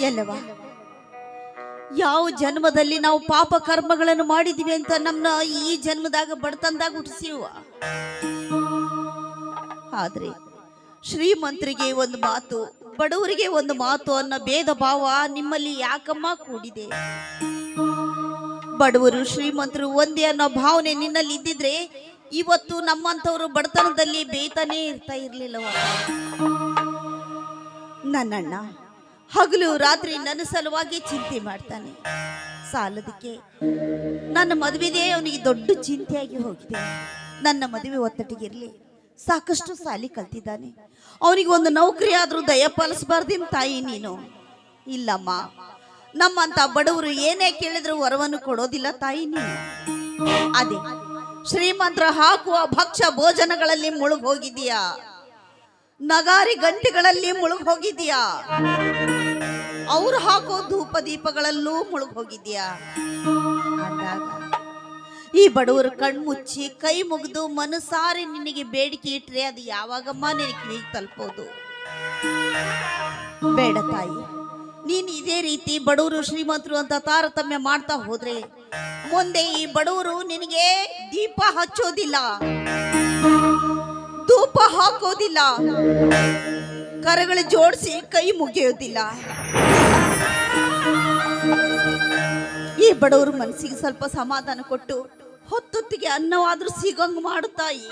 ಎಲ್ಲವ ಯಾವ ಜನ್ಮದಲ್ಲಿ ನಾವು ಪಾಪ ಕರ್ಮಗಳನ್ನು ಮಾಡಿದೀವಿ ಅಂತ ನಮ್ಮನ್ನ ಈ ಜನ್ಮದಾಗ ಬಡತನದಾಗ ಹುಟ್ಟಿಸಿವ. ಆದ್ರೆ ಶ್ರೀಮಂತರಿಗೆ ಒಂದು ಮಾತು, ಬಡವರಿಗೆ ಒಂದು ಮಾತು ಅನ್ನೋ ಭೇದ ಭಾವ ನಿಮ್ಮಲ್ಲಿ ಯಾಕಮ್ಮ ಕೂಡಿದೆ? ಬಡವರು ಶ್ರೀಮಂತರು ಒಂದೇ ಅನ್ನೋ ಭಾವನೆ ನಿನ್ನಲ್ಲಿ ಇದ್ದಿದ್ರೆ ಇವತ್ತು ನಮ್ಮಂಥವ್ರು ಬಡತನದಲ್ಲಿ ಬೇತಾನೇ ಇರ್ತಾ ಇರ್ಲಿಲ್ಲವ. ನನ್ನಣ್ಣ ಹಗಲು ರಾತ್ರಿ ನನ್ನ ಸಲುವಾಗಿ ಚಿಂತೆ ಮಾಡ್ತಾನೆ. ಸಾಲದಕ್ಕೆ ನನ್ನ ಮದುವೆದೇ ಅವನಿಗೆ ದೊಡ್ಡ ಚಿಂತೆಯಾಗಿ ಹೋಗಿದೆ. ನನ್ನ ಮದುವೆ ಒತ್ತಟಿಗಿರ್ಲಿ, ಸಾಕಷ್ಟು ಸಾಲಿ ಕಲ್ತಿದ್ದಾನೆ, ಅವನಿಗೆ ಒಂದು ನೌಕರಿ ಆದ್ರೂ ದಯಪಾಲಿಸಬಾರ್ದೇನು ತಾಯಿ ನೀನು? ಇಲ್ಲಮ್ಮ, ನಮ್ಮಂತ ಬಡವರು ಏನೇ ಕೇಳಿದ್ರು ವರವನ್ನು ಕೊಡೋದಿಲ್ಲ ತಾಯಿ ನೀನು. ಅದೇ ಶ್ರೀಮಂತರ ಹಾಕುವ ಭಕ್ಷ್ಯ ಭೋಜನಗಳಲ್ಲಿ ಮುಳುಗ್ ಹೋಗಿದೀಯಾ, ನಗಾರಿ ಗಂಟೆಗಳಲ್ಲಿ ಮುಳುಗ್ ಹೋಗಿದೀಯಾ, ಅವ್ರು ಹಾಕೋ ಧೂಪ ದೀಪಗಳಲ್ಲೂ ಮುಳುಗ್ ಹೋಗಿದ್ಯಾ. ಅಂದಾಗ ಈ ಬಡವರು ಕಣ್ಮುಚ್ಚಿ ಕೈ ಮುಗಿದು ಮನಸಾರಿ ನಿನಗೆ ಬೇಡಿಕೆ ಇಟ್ರೆ ಅದು ಯಾವಾಗಮ್ಮ ನಿನಗೆ ಕಿವಿಗೆ ತಲುಪೋದು? ಬೇಡ ತಾಯಿ, ನೀನು ಇದೇ ರೀತಿ ಬಡವರು ಶ್ರೀಮಂತರು ಅಂತ ತಾರತಮ್ಯ ಮಾಡ್ತಾ ಹೋದ್ರೆ ಮುಂದೆ ಈ ಬಡವರು ನಿನಗೆ ದೀಪ ಹಚ್ಚೋದಿಲ್ಲ, ಧೂಪ ಹಾಕೋದಿಲ್ಲ, ಕರಗಳು ಜೋಡಿಸಿ ಕೈ ಮುಗಿಯೋದಿಲ್ಲ. ಈ ಬಡವರು ಮನಸ್ಸಿಗೆ ಸ್ವಲ್ಪ ಸಮಾಧಾನ ಕೊಟ್ಟು ಹೊತ್ತೊತ್ತಿಗೆ ಅನ್ನವಾದ್ರೂ ಸಿಗೋಂಗ್ ಮಾಡು ತಾಯಿ.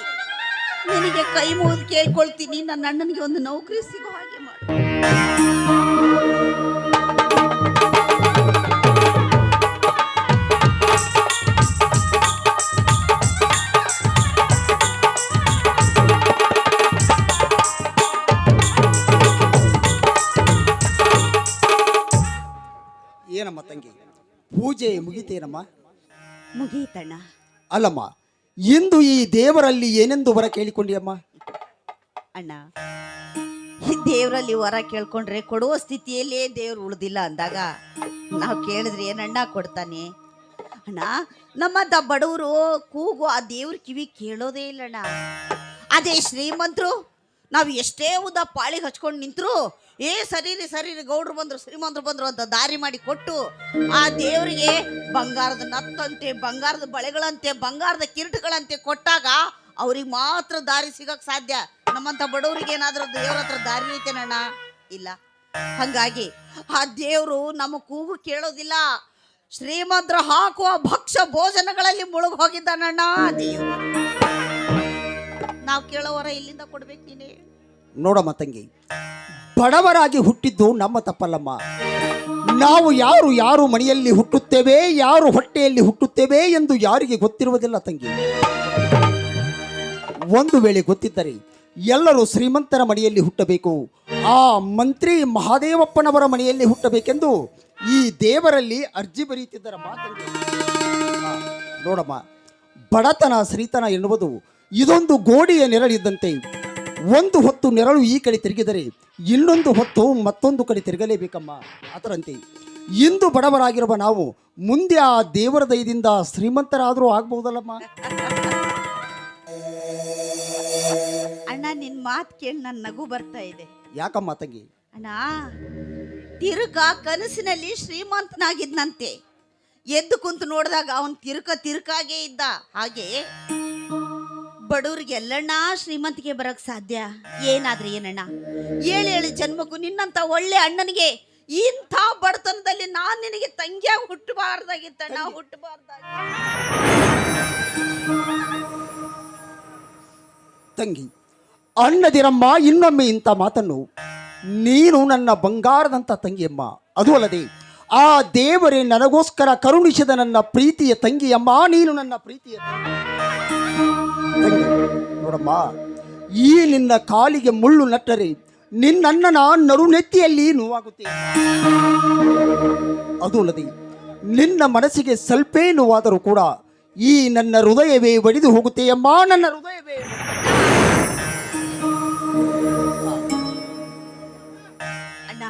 ನಿನಗೆ ಕೈ ಮುಗಿದು ಕೇಳ್ಕೊಳ್ತೀನಿ, ನನ್ನ ಅಣ್ಣನಿಗೆ ಒಂದು ನೌಕರಿ ಸಿಗೋ ಹಾಗೆ ಮಾಡು. ಏನಮ್ಮ ತಂಗಿ, ಪೂಜೆ ಮುಗಿತೇನಮ್ಮ? ಮುಗೀತಣ್ಣ. ಅಲ್ಲಮ್ಮ, ಇಂದು ಈ ದೇವರಲ್ಲಿ ಏನೆಂದು ವರ ಕೇಳಿಕೊಂಡಿಯಮ್ಮ? ಅಣ್ಣ, ದೇವರಲ್ಲಿ ವರ ಕೇಳ್ಕೊಂಡ್ರೆ ಕೊಡುವ ಸ್ಥಿತಿಯಲ್ಲೇ ದೇವ್ರು ಉಳ್ದಿಲ್ಲ ಅಂದಾಗ ನಾವು ಕೇಳಿದ್ರೆ ಏನಣ್ಣ ಕೊಡ್ತಾನೆ? ಅಣ್ಣ, ನಮ್ಮಂತ ಬಡವರು ಕೂಗು ಆ ದೇವ್ರ ಕಿವಿ ಕೇಳೋದೇ ಇಲ್ಲಣ್ಣ. ಅದೇ ಶ್ರೀಮಂತರು ನಾವು ಎಷ್ಟೇ ಉದ್ದ ಪಾಳಿಗೆ ಹಚ್ಕೊಂಡು ನಿಂತರು, ಸರೀರಿ ಸರೀರಿ ಗೌಡ್ರು ಬಂದ್ರು ಶ್ರೀಮಂತರು ಬಂದ್ರು ಅಂತ ದಾರಿ ಮಾಡಿ ಕೊಟ್ಟು ಆ ದೇವರಿಗೆ ಬಂಗಾರದ ನತ್ತಂತೆ, ಬಂಗಾರದ ಬಳೆಗಳಂತೆ, ಬಂಗಾರದ ಕಿರೀಟಗಳಂತೆ ಕೊಟ್ಟಾಗ ಅವ್ರಿಗೆ ಮಾತ್ರ ದಾರಿ ಸಿಗಕ್ ಸಾಧ್ಯ. ನಮ್ಮಂತ ಬಡವರಿಗೆ ಏನಾದ್ರೂ ದೇವ್ರ ಹತ್ರ ದಾರಿ ಐತೇನಣ್ಣ? ಇಲ್ಲ. ಹಂಗಾಗಿ ಆ ದೇವ್ರು ನಮ್ಮ ಕೂಗು ಕೇಳೋದಿಲ್ಲ, ಶ್ರೀಮಂತರು ಹಾಕುವ ಭಕ್ಷ್ಯ ಭೋಜನಗಳಲ್ಲಿ ಮುಳುಗ್ ಹೋಗಿದ್ದಾನಣ್ಣ ದೇವ್ರು. ನಾವು ಕೇಳೋವರ ಇಲ್ಲಿಂದ ಕೊಡ್ಬೇಕು ನೀನೇ. ನೋಡಮ್ಮ ತಂಗಿ, ಬಡವರಾಗಿ ಹುಟ್ಟಿದ್ದು ನಮ್ಮ ತಪ್ಪಲ್ಲಮ್ಮ. ನಾವು ಯಾರು ಮನೆಯಲ್ಲಿ ಹುಟ್ಟುತ್ತೇವೆ, ಯಾರು ಹೊಟ್ಟೆಯಲ್ಲಿ ಹುಟ್ಟುತ್ತೇವೆ ಎಂದು ಯಾರಿಗೆ ಗೊತ್ತಿರುವುದಿಲ್ಲ ತಂಗಿ. ಒಂದು ವೇಳೆ ಗೊತ್ತಿದ್ದರೆ ಎಲ್ಲರೂ ಶ್ರೀಮಂತರ ಮನೆಯಲ್ಲಿ ಹುಟ್ಟಬೇಕು, ಆ ಮಂತ್ರಿ ಮಹಾದೇವಪ್ಪನವರ ಮನೆಯಲ್ಲಿ ಹುಟ್ಟಬೇಕೆಂದು ಈ ದೇವರಲ್ಲಿ ಅರ್ಜಿ ಬರೆಯುತ್ತಿದ್ದರಮ್ಮ ತಂಗಿ. ನೋಡಮ್ಮ, ಬಡತನ ಶ್ರೀತನ ಎನ್ನುವುದು ಇದೊಂದು ಗೋಡೆಯ ನೆರಳಿದ್ದಂತೆ. ಒಂದು ಹೊತ್ತು ನೆರಳು ಈ ಕಡೆ ತಿರುಗಿದರೆ ಇನ್ನೊಂದು ಹೊತ್ತು ಮತ್ತೊಂದು ಕಡೆ ತಿರುಗಲೇಬೇಕಮ್ಮ. ಅದರಂತೆ ಇಂದು ಬಡವರಾಗಿರುವ ನಾವು ಮುಂದೆ ಆ ದೇವರ ದಯದಿಂದ ಶ್ರೀಮಂತರಾದರೂ ಆಗ್ಬಹುದಲ್ಲಮ್ಮ. ಅಣ್ಣ, ನಿನ್ ಮಾತು ಕೇಳಿ ನನ್ನ ನಗು ಬರ್ತಾ ಇದೆ. ಯಾಕಮ್ಮ ತಂಗಿ? ಅಣ್ಣ, ತಿರುಕ ಕನಸಿನಲ್ಲಿ ಶ್ರೀಮಂತನಾಗಿದ್ನಂತೆ, ಎದ್ದು ಕುಂತು ನೋಡಿದಾಗ ಅವನ್ ತಿರುಕಾಗೇ ಇದ್ದ. ಹಾಗೆ ಬಡವ್ರಿಗೆ ಎಲ್ಲಣ್ಣ ಶ್ರೀಮಂತಿಗೆ ಬರಕ್ ಸಾಧ್ಯ? ಏನಾದ್ರೆ ಏನಣ್ಣ, ಏಳು ಜನ್ಮಕ್ಕೂ ನಿನ್ನಂತ ಒಳ್ಳೆ ಅಣ್ಣನಿಗೆ ಇಂಥ ಬಡತನದಲ್ಲಿ ನಾನ್ ನಿನಗೆ ತಂಗಿಯಾಗಿ ಹುಟ್ಟಬಾರ್ದಾಗಿತ್ತಣ್ಣ, ಹುಟ್ಟಬಾರ್ದಾಗಿ. ತಂಗಿ, ಅಣ್ಣದಿರಮ್ಮ ಇನ್ನೊಮ್ಮೆ ಇಂಥ ಮಾತನ್ನು. ನೀನು ನನ್ನ ಬಂಗಾರದಂಥ ತಂಗಿಯಮ್ಮ. ಅದು ಅಲ್ಲದೆ ಆ ದೇವರೇ ನನಗೋಸ್ಕರ ಕರುಣಿಸಿದ ನನ್ನ ಪ್ರೀತಿಯ ತಂಗಿಯಮ್ಮ. ನೀನು ನನ್ನ ಪ್ರೀತಿಯ ತಂಗಿ. ನೋಡಮ್ಮ, ಈ ನಿನ್ನ ಕಾಲಿಗೆ ಮುಳ್ಳು ನಟ್ಟರೆ ನಿನ್ನಣ್ಣನ ನರುನೆತ್ತಿಯಲ್ಲಿ ನೋವಾಗುತ್ತೆ. ಅದು ಅಲ್ಲದೆ ನಿನ್ನ ಮನಸ್ಸಿಗೆ ಸ್ವಲ್ಪ ನೋವಾದರೂ ಕೂಡ ಈ ನನ್ನ ಹೃದಯವೇ ಒಡೆದು ಹೋಗುತ್ತೆಯಮ್ಮ, ನನ್ನ ಹೃದಯವೇ. ಅಣ್ಣ,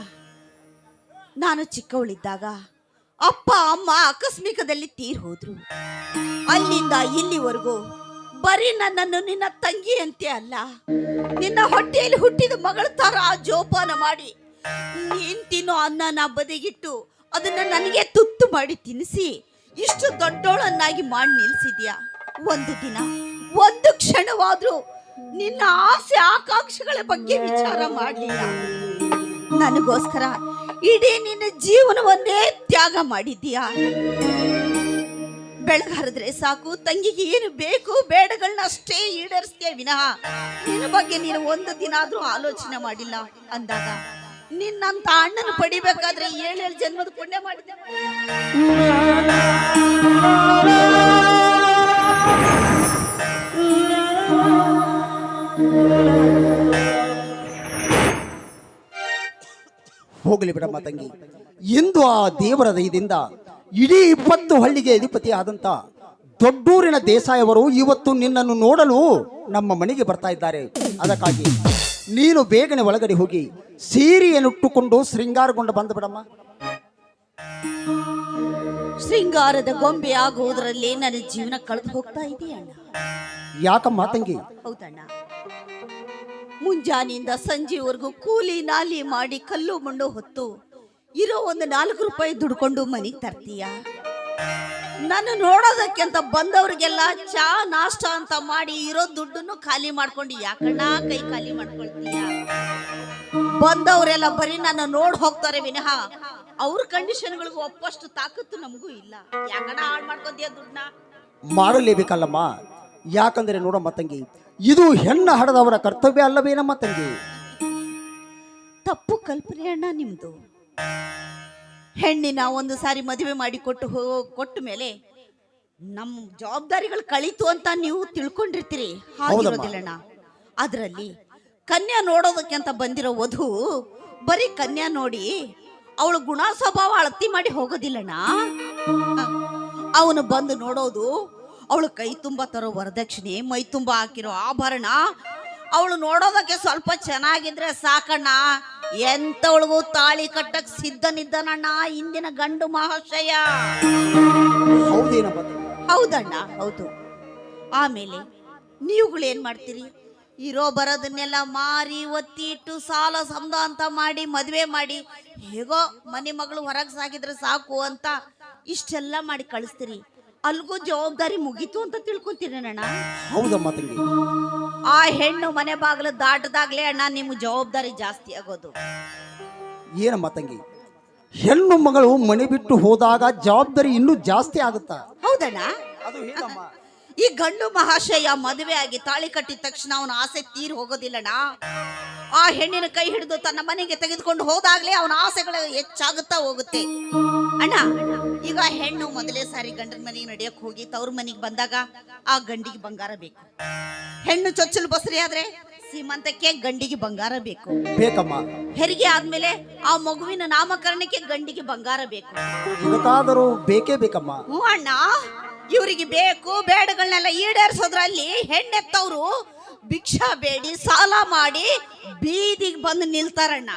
ನಾನು ಚಿಕ್ಕವಳಿದ್ದಾಗ ಅಪ್ಪ ಅಮ್ಮ ಆಕಸ್ಮಿಕದಲ್ಲಿ ತೀರ್ ಹೋದ್ರು. ಅಲ್ಲಿಂದ ಇಲ್ಲಿವರೆಗೂ ಬರೀ ನನ್ನನ್ನು ನಿನ್ನ ತಂಗಿ ಅಂತೆ ಅಲ್ಲ, ನಿನ್ನ ಹೊಟ್ಟೆಯಲ್ಲಿ ಹುಟ್ಟಿದ ಮಗಳ ತರ ಜೋಪಾನ ಮಾಡಿ ನೀನ್ ತಿನ್ನೋ ಅನ್ನನ ಬದಿಗಿಟ್ಟು ಅದನ್ನ ನನಗೆ ತುತ್ತು ಮಾಡಿ ತಿನ್ನಿಸಿ ಇಷ್ಟು ದೊಡ್ಡೋಳನ್ನಾಗಿ ಮಾಡಿ ನಿಲ್ಸಿದ್ಯಾ. ಒಂದು ದಿನ ಒಂದು ಕ್ಷಣವಾದ್ರೂ ನಿನ್ನ ಆಸೆ ಆಕಾಂಕ್ಷೆಗಳ ಬಗ್ಗೆ ವಿಚಾರ ಮಾಡಲಿಲ್ಲ. ನನಗೋಸ್ಕರ ಇಡೀ ನಿನ್ನ ಜೀವನವನ್ನೇ ತ್ಯಾಗ ಮಾಡಿದ್ದೀಯಾ. ಬೆಳಗಾರದ್ರೆ ಸಾಕು, ತಂಗಿಗೆ ಏನು ಬೇಕು ಬೇಡಗಳನ್ನ ಅಷ್ಟೇ ಈಡೇರಿಸ್ತೀಯ ವಿನಃ ನಿನ್ನ ಬಗ್ಗೆ ನೀನು ಒಂದು ದಿನ ಆದ್ರೂ ಆಲೋಚನೆ ಮಾಡಿಲ್ಲ ಅಂದಾಗ ನಿನ್ನಂತ ಅಣ್ಣನ ಪಡಿಬೇಕಾದ್ರೆ 7 ಜನ್ಮದ ಪುಣ್ಯ ಮಾಡಿದ್ದೆ. ಹೋಗಲಿ ಬಿಡಮ್ಮ ತಂಗಿ. ಇಂದು ಆ ದೇವರ ದಯದಿಂದ ಇಡೀ 20 ಹಳ್ಳಿಗೆ ಅಧಿಪತಿ ಆದಂತ ದೊಡ್ಡೂರಿನ ದೇಸಾಯವರು ಇವತ್ತು ನಿನ್ನನ್ನು ನೋಡಲು ನಮ್ಮ ಮನೆಗೆ ಬರ್ತಾ ಇದ್ದಾರೆ. ಅದಕ್ಕಾಗಿ ನೀನು ಬೇಗನೆ ಒಳಗಡೆ ಹೋಗಿ ಸೀರೆಯನ್ನುಟ್ಟುಕೊಂಡು ಶೃಂಗಾರಗೊಂಡು ಬಂದು ಬಿಡಮ್ಮ. ಶೃಂಗಾರದ ಗೊಂಬೆ ಆಗುವುದರಲ್ಲಿ ನನ್ನ ಜೀವನ ಕಳೆದು ಹೋಗ್ತಾ ಇದೆಯಣ್ಣ. ಯಾಕಮ್ಮ ತಂಗಿ? ಹೌದಣ್ಣ, ಮುಂಜಾನೆಯಿಂದ ಸಂಜೆವರೆಗೂ ಕೂಲಿ ನಾಲಿ ಮಾಡಿ ಕಲ್ಲು ಮಣ್ಣು ಹೊತ್ತು ಇರೋ ಒಂದು 4 ರೂಪಾಯಿ ದುಡ್ಕೊಂಡು ಮನೆಗೆ ತರ್ತೀಯ. ನಾನು ನೋಡೋದಕ್ಕೆ ಅಂತ ಬಂದವ್ರಿಗೆಲ್ಲ ಚಾ ನಾಷ್ಟ ಅಂತ ಮಾಡಿ ಇರೋ ದುಡ್ಡನ್ನು ಖಾಲಿ ಮಾಡ್ಕೊಂಡು ಯಾಕಣ್ಣ ಕೈ ಖಾಲಿ ಮಾಡ್ಕೊಳ್ತೀಯ? ಬಂದವರೆಲ್ಲ ಬರೀ ನನ್ನ ನೋಡ್ ಹೋಗ್ತಾರೆ ವಿನಃ ಅವ್ರ ಕಂಡೀಷನ್ಗಳಿಗೂ ಒಪ್ಪಷ್ಟು ತಾಕತ್ತು ನಮಗೂ ಇಲ್ಲ. ಯಾಕಣ್ಣ ಹಾಳು ಮಾಡ್ಕೊಂತೀಯ ದುಡ್ಡನ್ನ? ಮಾಡಲೇಬೇಕಲ್ಲಮ್ಮ. ಯಾಕಂದ್ರೆ ನೋಡಮ್ಮ ತಂಗಿ, ಇದು ಹೆಣ್ಣ ಹಡದವರ ಕರ್ತವ್ಯ ಅಲ್ಲವೇನಮ್ಮ ತಂಗಿ? ತಪ್ಪು ಕಲ್ಪನೆ ಅಣ್ಣ ನಿಮ್ದು. ಹೆಣ್ಣಿನ ಒಂದು ಸಾರಿ ಮದುವೆ ಮಾಡಿ ಕೊಟ್ಟ ಮೇಲೆ ನಮ್ಮ ಜವಾಬ್ದಾರಿಗಳು ಕಳೀತು ಅಂತ ನೀವು ತಿಳ್ಕೊಂಡಿರ್ತೀರಿ. ಹಾಗಿರೋದಿಲ್ಲಣ್ಣ. ಅದರಲ್ಲಿ ಕನ್ಯಾ ನೋಡೋದಕ್ಕೆ ಅಂತ ಬಂದಿರೋ ವಧು ಬರೀ ಕನ್ಯಾ ನೋಡಿ ಅವಳು ಗುಣ ಸ್ವಭಾವ ಅಳತಿ ಮಾಡಿ ಹೋಗೋದಿಲ್ಲಣ್ಣ. ಅವನು ಬಂದು ನೋಡೋದು ಅವಳು ಕೈ ತುಂಬ ತರೋ ವರದಕ್ಷಿಣೆ, ಮೈ ತುಂಬ ಹಾಕಿರೋ ಆಭರಣ, ಅವಳು ನೋಡೋದಕ್ಕೆ ಸ್ವಲ್ಪ ಚೆನ್ನಾಗಿದ್ರೆ ಸಾಕಣ್ಣ. ಎಂತವಳಿಗೂ ತಾಳಿ ಕಟ್ಟಕ್ ಸಿದ್ಧನಿದ್ದನಣ್ಣ ಇಂದಿನ ಗಂಡು ಮಹಾಶಯ. ಹೌದಣ್ಣ, ಹೌದು. ಆಮೇಲೆ ನೀವುಗಳು ಏನ್ ಮಾಡ್ತೀರಿ? ಇರೋ ಬರೋದನ್ನೆಲ್ಲ ಮಾರಿ ಒತ್ತಿ ಇಟ್ಟು ಸಾಲ ಸಮದ ಅಂತ ಮಾಡಿ ಮದುವೆ ಮಾಡಿ ಹೇಗೋ ಮನೆ ಮಗಳು ಹೊರಗೆ ಸಾಗಿದ್ರೆ ಸಾಕು ಅಂತ ಇಷ್ಟೆಲ್ಲ ಮಾಡಿ ಕಳಿಸ್ತೀರಿ. ಅಲ್ಗೂ ಜವಾಬ್ದಾರಿ ಮುಗೀತು ಅಂತ ತಿಳ್ಕೊಂತೀರಣ್ಣ. ಹೌದಮ್ಮ ತಂಗಿ. ಆ ಹೆಣ್ಣು ಮನೆ ಬಾಗಿಲು ದಾಟದಾಗ್ಲೇ ಅಣ್ಣ ನಿಮ್ಮ ಜವಾಬ್ದಾರಿ ಜಾಸ್ತಿ ಆಗೋದು. ಏನಮ್ಮ ತಂಗಿ, ಹೆಣ್ಣು ಮಗಳು ಮನೆ ಬಿಟ್ಟು ಹೋದಾಗ ಜವಾಬ್ದಾರಿ ಇನ್ನೂ ಜಾಸ್ತಿ ಆಗುತ್ತಾ? ಹೌದಣ್ಣ. ಅದು ಹೇಗಮ್ಮ? ಈ ಗಂಡು ಮಹಾಶಯ ಮದುವೆ ಆಗಿ ತಾಳಿ ಕಟ್ಟಿದ ತಕ್ಷಣ ಅವನ ಆಸೆ ತೀರಿ ಹೋಗೋದಿಲ್ಲಣ್ಣ. ಆ ಹೆಣ್ಣಿನ ಕೈ ಹಿಡಿದು ತನ್ನ ಮನೆಗೆ ತೆಗೆದುಕೊಂಡು ಹೋದಾಗ್ಲೇ ಅವನ ಆಸೆಗಳು ಹೆಚ್ಚಾಗುತ್ತಾ ಹೋಗುತ್ತೆ ಅಣ್ಣ. ಈಗ ಹೆಣ್ಣು ಮೊದಲೇ ಸಾರಿ ಗಂಡನ ಮನೆಗೆ ನಡೆಯಕ್ ಹೋಗಿ ತವ್ರ ಮನೆಗೆ ಬಂದಾಗ ಆ ಗಂಡಿಗೆ ಬಂಗಾರ ಬೇಕು. ಹೆಣ್ಣು ಚೊಚ್ಚಲು ಬಸರಿ ಆದ್ರೆ ಸೀಮಂತಕ್ಕೆ ಗಂಡಿಗೆ ಬಂಗಾರ ಬೇಕು. ಬೇಕಮ್ಮ. ಹೆರಿಗೆ ಆದ್ಮೇಲೆ ಆ ಮಗುವಿನ ನಾಮಕರಣಕ್ಕೆ ಗಂಡಿಗೆ ಬಂಗಾರ ಬೇಕು. ಇದಕ್ಕಾದರೂ ಬೇಕೇ ಬೇಕಮ್ಮ. ಹ್ಞೂ ಅಣ್ಣ. ಇವರಿಗೆ ಬೇಕು ಬೇಡಗಳನ್ನೆಲ್ಲ ಈಡೇರಿಸೋದ್ರಲ್ಲಿ ಹೆಣ್ಣೆತ್ತವ್ರು ಭಿಕ್ಷಾ ಬೇಡಿ ಸಾಲ ಮಾಡಿ ಬೀದಿಗೆ ಬಂದು ನಿಲ್ತಾರಣ್ಣ.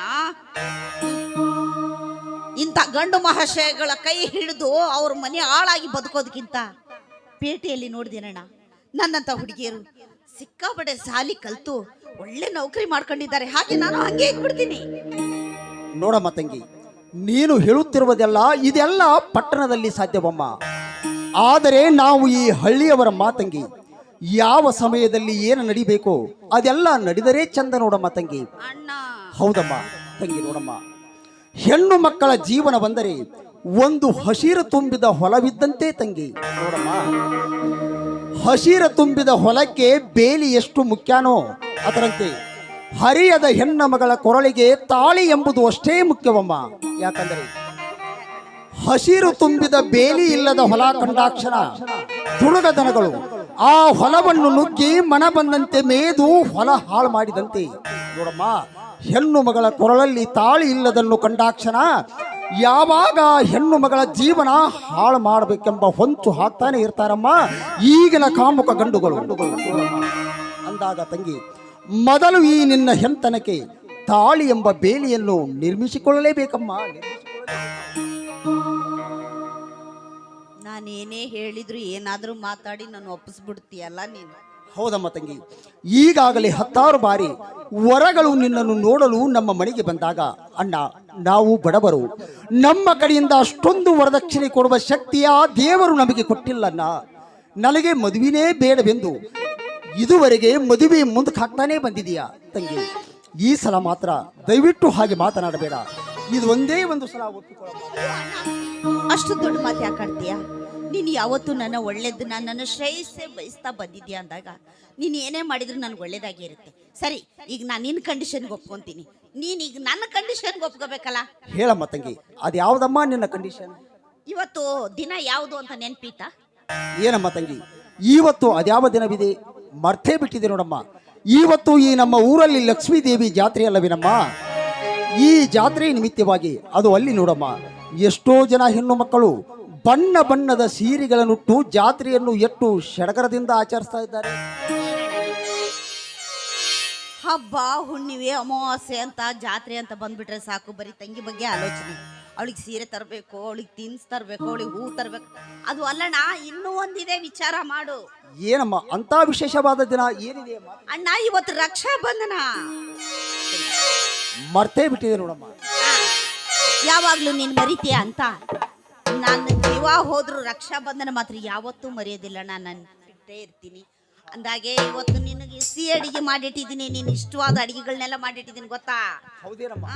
ಇಂಥ ಗಂಡು ಮಹಾಶಯಗಳ ಕೈ ಹಿಡಿದು ಅವ್ರ ಮನೆ ಹಾಳಾಗಿ ಬದುಕೋದಕ್ಕಿಂತ ಪೇಟೆಯಲ್ಲಿ ನೋಡಿದೇನಣ್ಣ ನನ್ನಂತ ಹುಡುಗಿಯರು ಸಿಕ್ಕಾಪಟ್ಟೆ ಸಾಲಿ ಕಲ್ತು ಒಳ್ಳೆ ನೌಕರಿ ಮಾಡ್ಕೊಂಡಿದ್ದಾರೆ. ಹಾಗೆ ನಾನು ಹಂಗೆ ಇದ್ಬಿಡ್ತೀನಿ. ನೋಡಮ್ಮ ತಂಗಿ, ನೀನು ಹೇಳುತ್ತಿರುವುದೆಲ್ಲ ಇದೆಲ್ಲ ಪಟ್ಟಣದಲ್ಲಿ ಸಾಧ್ಯವಮ್ಮ. ಆದರೆ ನಾವು ಈ ಹಳ್ಳಿಯವರ ಮಾತಂಗಿ, ಯಾವ ಸಮಯದಲ್ಲಿ ಏನು ನಡಿಬೇಕು ಅದೆಲ್ಲ ನಡೆದರೆ ಚಂದ ನೋಡಮ್ಮ ತಂಗಿ. ಹೌದಮ್ಮ ತಂಗಿ. ನೋಡಮ್ಮ, ಹೆಣ್ಣು ಮಕ್ಕಳ ಜೀವನ ಬಂದರೆ ಒಂದು ಹಸಿರು ತುಂಬಿದ ಹೊಲವಿದ್ದಂತೆ ತಂಗಿ. ನೋಡಮ್ಮ, ಹಸಿರು ತುಂಬಿದ ಹೊಲಕ್ಕೆ ಬೇಲಿ ಎಷ್ಟು ಮುಖ್ಯನೋ ಅದರಂತೆ ಹರಿಯದ ಹೆಣ್ಣ ಮಗಳ ಕೊರಳಿಗೆ ತಾಳಿ ಎಂಬುದು ಅಷ್ಟೇ ಮುಖ್ಯವಮ್ಮ. ಯಾಕಂದರೆ ಹಸಿರು ತುಂಬಿದ ಬೇಲಿ ಇಲ್ಲದ ಹೊಲ ಕಂಡಾಕ್ಷಣ ತುಳುಗ ದನಗಳು ಆ ಹೊಲವನ್ನು ನುಗ್ಗಿ ಮನ ಬಂದಂತೆ ಮೇದು ಹೊಲ ಹಾಳು ಮಾಡಿದಂತೆ. ನೋಡಮ್ಮ, ಹೆಣ್ಣು ಮಗಳ ಕೊರಳಲ್ಲಿ ತಾಳಿ ಇಲ್ಲದನ್ನು ಕಂಡಾಕ್ಷಣ ಯಾವಾಗ ಹೆಣ್ಣು ಮಗಳ ಜೀವನ ಹಾಳು ಮಾಡಬೇಕೆಂಬ ಹೊಂಚು ಹಾಕ್ತಾನೆ ಇರ್ತಾರಮ್ಮ ಈಗಿನ ಕಾಮುಕ ಗಂಡುಗಳು. ಅಂದಾಗ ತಂಗಿ, ಮೊದಲು ಈ ನಿನ್ನ ಹೆಂತನಕ್ಕೆ ತಾಳಿ ಎಂಬ ಬೇಲಿಯನ್ನು ನಿರ್ಮಿಸಿಕೊಳ್ಳಲೇಬೇಕಮ್ಮ. ನಾನೇನೇ ಹೇಳಿದ್ರು ಏನಾದ್ರೂ ಮಾತಾಡಿ ನಾನು ಒಪ್ಪಿಸ್ಬಿಡ್ತೀಯಲ್ಲ ನೀನು. ಹೌದಮ್ಮ ತಂಗಿ, ಈಗಾಗಲೇ 10 ಬಾರಿ ವರಗಳು ನಿನ್ನನ್ನು ನೋಡಲು ನಮ್ಮ ಮನೆಗೆ ಬಂದಾಗ ಅಣ್ಣ, ನಾವು ಬಡವರು, ನಮ್ಮ ಕಡೆಯಿಂದ ಅಷ್ಟೊಂದು ವರದಕ್ಷಿಣೆ ಕೊಡುವ ಶಕ್ತಿಯ ದೇವರು ನಮಗೆ ಕೊಟ್ಟಿಲ್ಲಣ್ಣ. ನನಗೆ ಮದುವೆನೇ ಬೇಡವೆಂದು ಇದುವರೆಗೆ ಮದುವೆ ಮುಂದಕ್ಕೆ ಹಾಕ್ತಾನೇ ಬಂದಿದೀಯಾ ತಂಗಿ. ಈ ಸಲ ಮಾತ್ರ ದಯವಿಟ್ಟು ಹಾಗೆ ಮಾತನಾಡಬೇಡ. ಇದು ಒಂದೇ ಒಂದು ಸಲ ಒಪ್ಪಿಕೊಳ್ಳ. ಅಷ್ಟು ದೊಡ್ಡ ಮಾತು ಯಾಕಾಡ್ತೀಯ? ನೀನು ಯಾವತ್ತೂ ನನ್ನ ಒಳ್ಳೇದನ್ನ ನನ್ನ ಶ್ರೇಯಸ್ಸೇ ಬಯಸ್ತಾ ಬಂದಿದ್ಯಾ ಅಂದಾಗ ನೀನು ಏನೇ ಮಾಡಿದ್ರು ನನಗೆ ಒಳ್ಳೇದಾಗಿ ಇರುತ್ತೆ. ಸರಿ, ಈಗ ನಾನು ನಿನ್ನ ಕಂಡೀಷನ್ಗೆ ಒಪ್ಕೊಂತೀನಿ, ನೀನು ಈಗ ನನ್ನ ಕಂಡೀಷನ್ಗೆ ಒಪ್ಕೋಬೇಕಲ್ಲ. ಹೇಳಮ್ಮ ತಂಗಿ, ಅದು ಯಾವುದಮ್ಮ ನಿನ್ನ ಕಂಡೀಷನ್? ಇವತ್ತು ದಿನ ಯಾವುದು ಅಂತ ನೆನ್ಪೀತಾ? ಏನಮ್ಮ ತಂಗಿ, ಇವತ್ತು ಅದ್ಯಾವ ದಿನವಿದೆ ಮರ್ತೇ ಬಿಟ್ಟಿದೆ ನೋಡಮ್ಮ. ಇವತ್ತು ಈ ನಮ್ಮ ಊರಲ್ಲಿ ಲಕ್ಷ್ಮೀ ದೇವಿ ಜಾತ್ರೆ ಅಲ್ಲವೇನಮ್ಮ. ಈ ಜಾತ್ರೆ ನಿಮಿತ್ತವಾಗಿ ಅದು ಅಲ್ಲಿ ನೋಡಮ್ಮ, ಎಷ್ಟೋ ಜನ ಹೆಣ್ಣು ಮಕ್ಕಳು ಬಣ್ಣ ಬಣ್ಣದ ಸೀರೆಗಳನ್ನುಟ್ಟು ಜಾತ್ರೆಯನ್ನು ಎಷ್ಟು ಸಡಗರದಿಂದ ಆಚರಿಸ್ತಾ ಇದ್ದಾರೆ. ಹಬ್ಬ ಹುಣ್ಣಿಮೆ ಅಮಾವಾಸ್ಯೆ ಅಂತ ಜಾತ್ರೆ ಅಂತ ಬಂದ್ಬಿಟ್ರೆ ಸಾಕು, ಬರೀ ತಂಗಿ ಬಗ್ಗೆ ಆಲೋಚನೆ. ಅವಳಿಗೆ ಸೀರೆ ತರಬೇಕು, ಅವಳಿಗೆ ತಿನ್ಸ್ ತರಬೇಕು, ಅವಳಿಗೆ ಹೂ ತರಬೇಕು. ಅದು ಅಲ್ಲಣ್ಣ, ಇನ್ನೂ ಒಂದಿದೆ, ವಿಚಾರ ಮಾಡು. ಏನಮ್ಮ ಅಂತ ವಿಶೇಷವಾದ ದಿನ ಏನಿದೆ ಅಣ್ಣ? ಇವತ್ತು ರಕ್ಷಾ ಬಂಧನ. ಮರ್ತೇ ಬಿಟ್ಟಿದೆ ನೋಡಮ್ಮ. ಯಾವಾಗ್ಲೂ ನೀನ್ ಮರಿತೀಯ ಅಂತ ನಾನು ಜೀವ ಹೋದ್ರು ರಕ್ಷಾ ಬಂಧನ ಮಾತ್ರ ಯಾವತ್ತೂ ಮರೆಯೋದಿಲ್ಲ. ನಾನು ಬಿಟ್ಟೇ ಇರ್ತೀನಿ. ಅಂದಾಗೆ ಇವತ್ತು ನಿನಗೆ ಸಿಹಿ ಅಡಿಗೆ ಮಾಡಿಟ್ಟಿದ್ದೀನಿ, ನೀನು ಇಷ್ಟವಾದ ಅಡಿಗೆಗಳನ್ನೆಲ್ಲ ಮಾಡಿಟ್ಟಿದ್ದೀನಿ, ಗೊತ್ತಾ? ಹೌದೇನಮ್ಮ?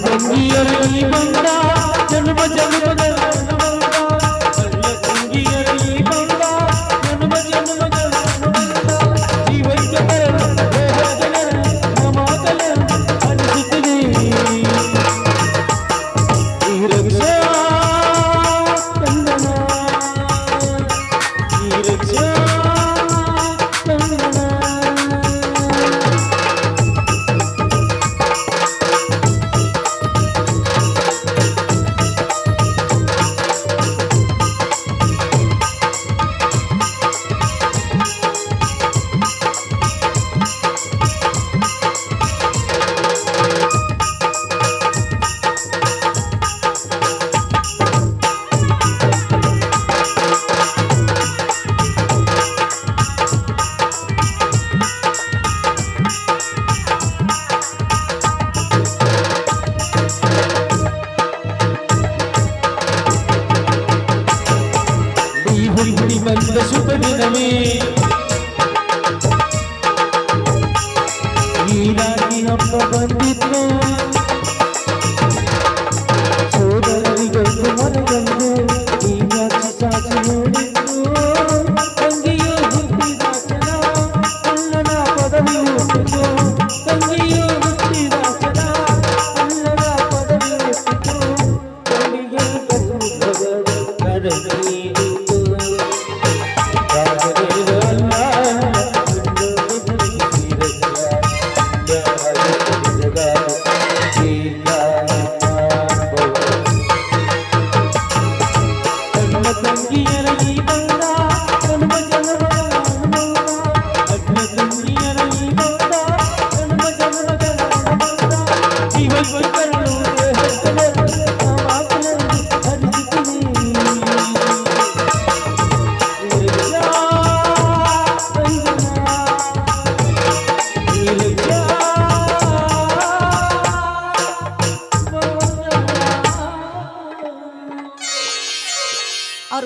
ತಂಗಿಯರಲ್ಲಿ ಬಂದ ಜನ್ಮ ಜನ್ಮದ ತಂಗಿಯರಲ್ಲಿ ಬಂದ ಜನ್ಮ ಜನ್ಮದ ಜೀವೈಕ ಮಾತಲ ಅನಿಸುತ್ತದೆ. ಈ ರಕ್ಷಾ ತಂದನ, ಈ ರಕ್ಷಾ ತಂದನ. ಬಂದ ಶುಭ ದಿನವೇ ನೀರಾಗಿ ಹಬ್ಬ ಬಂದಿತ್ತು, ಸೋದರರಿಗೊಂದು ಮನಗಂದು ನೀನಾಗಿ ಸಾಕ್ಷಿ ನೋಡಿತ್ತು. ತಂಗಿಯು ಹುಟ್ಟಿದ ಕ್ಷಣ ಅಣ್ಣನ ಪದವಿ ಹುಟ್ಟಿತು, ತಂಗಿಯು ಹುಟ್ಟಿದ ಕ್ಷಣ ಅಣ್ಣನ ಪದವಿ ಹುಟ್ಟಿತು. ತಂಗಿಗೆ ಕಡಲಿ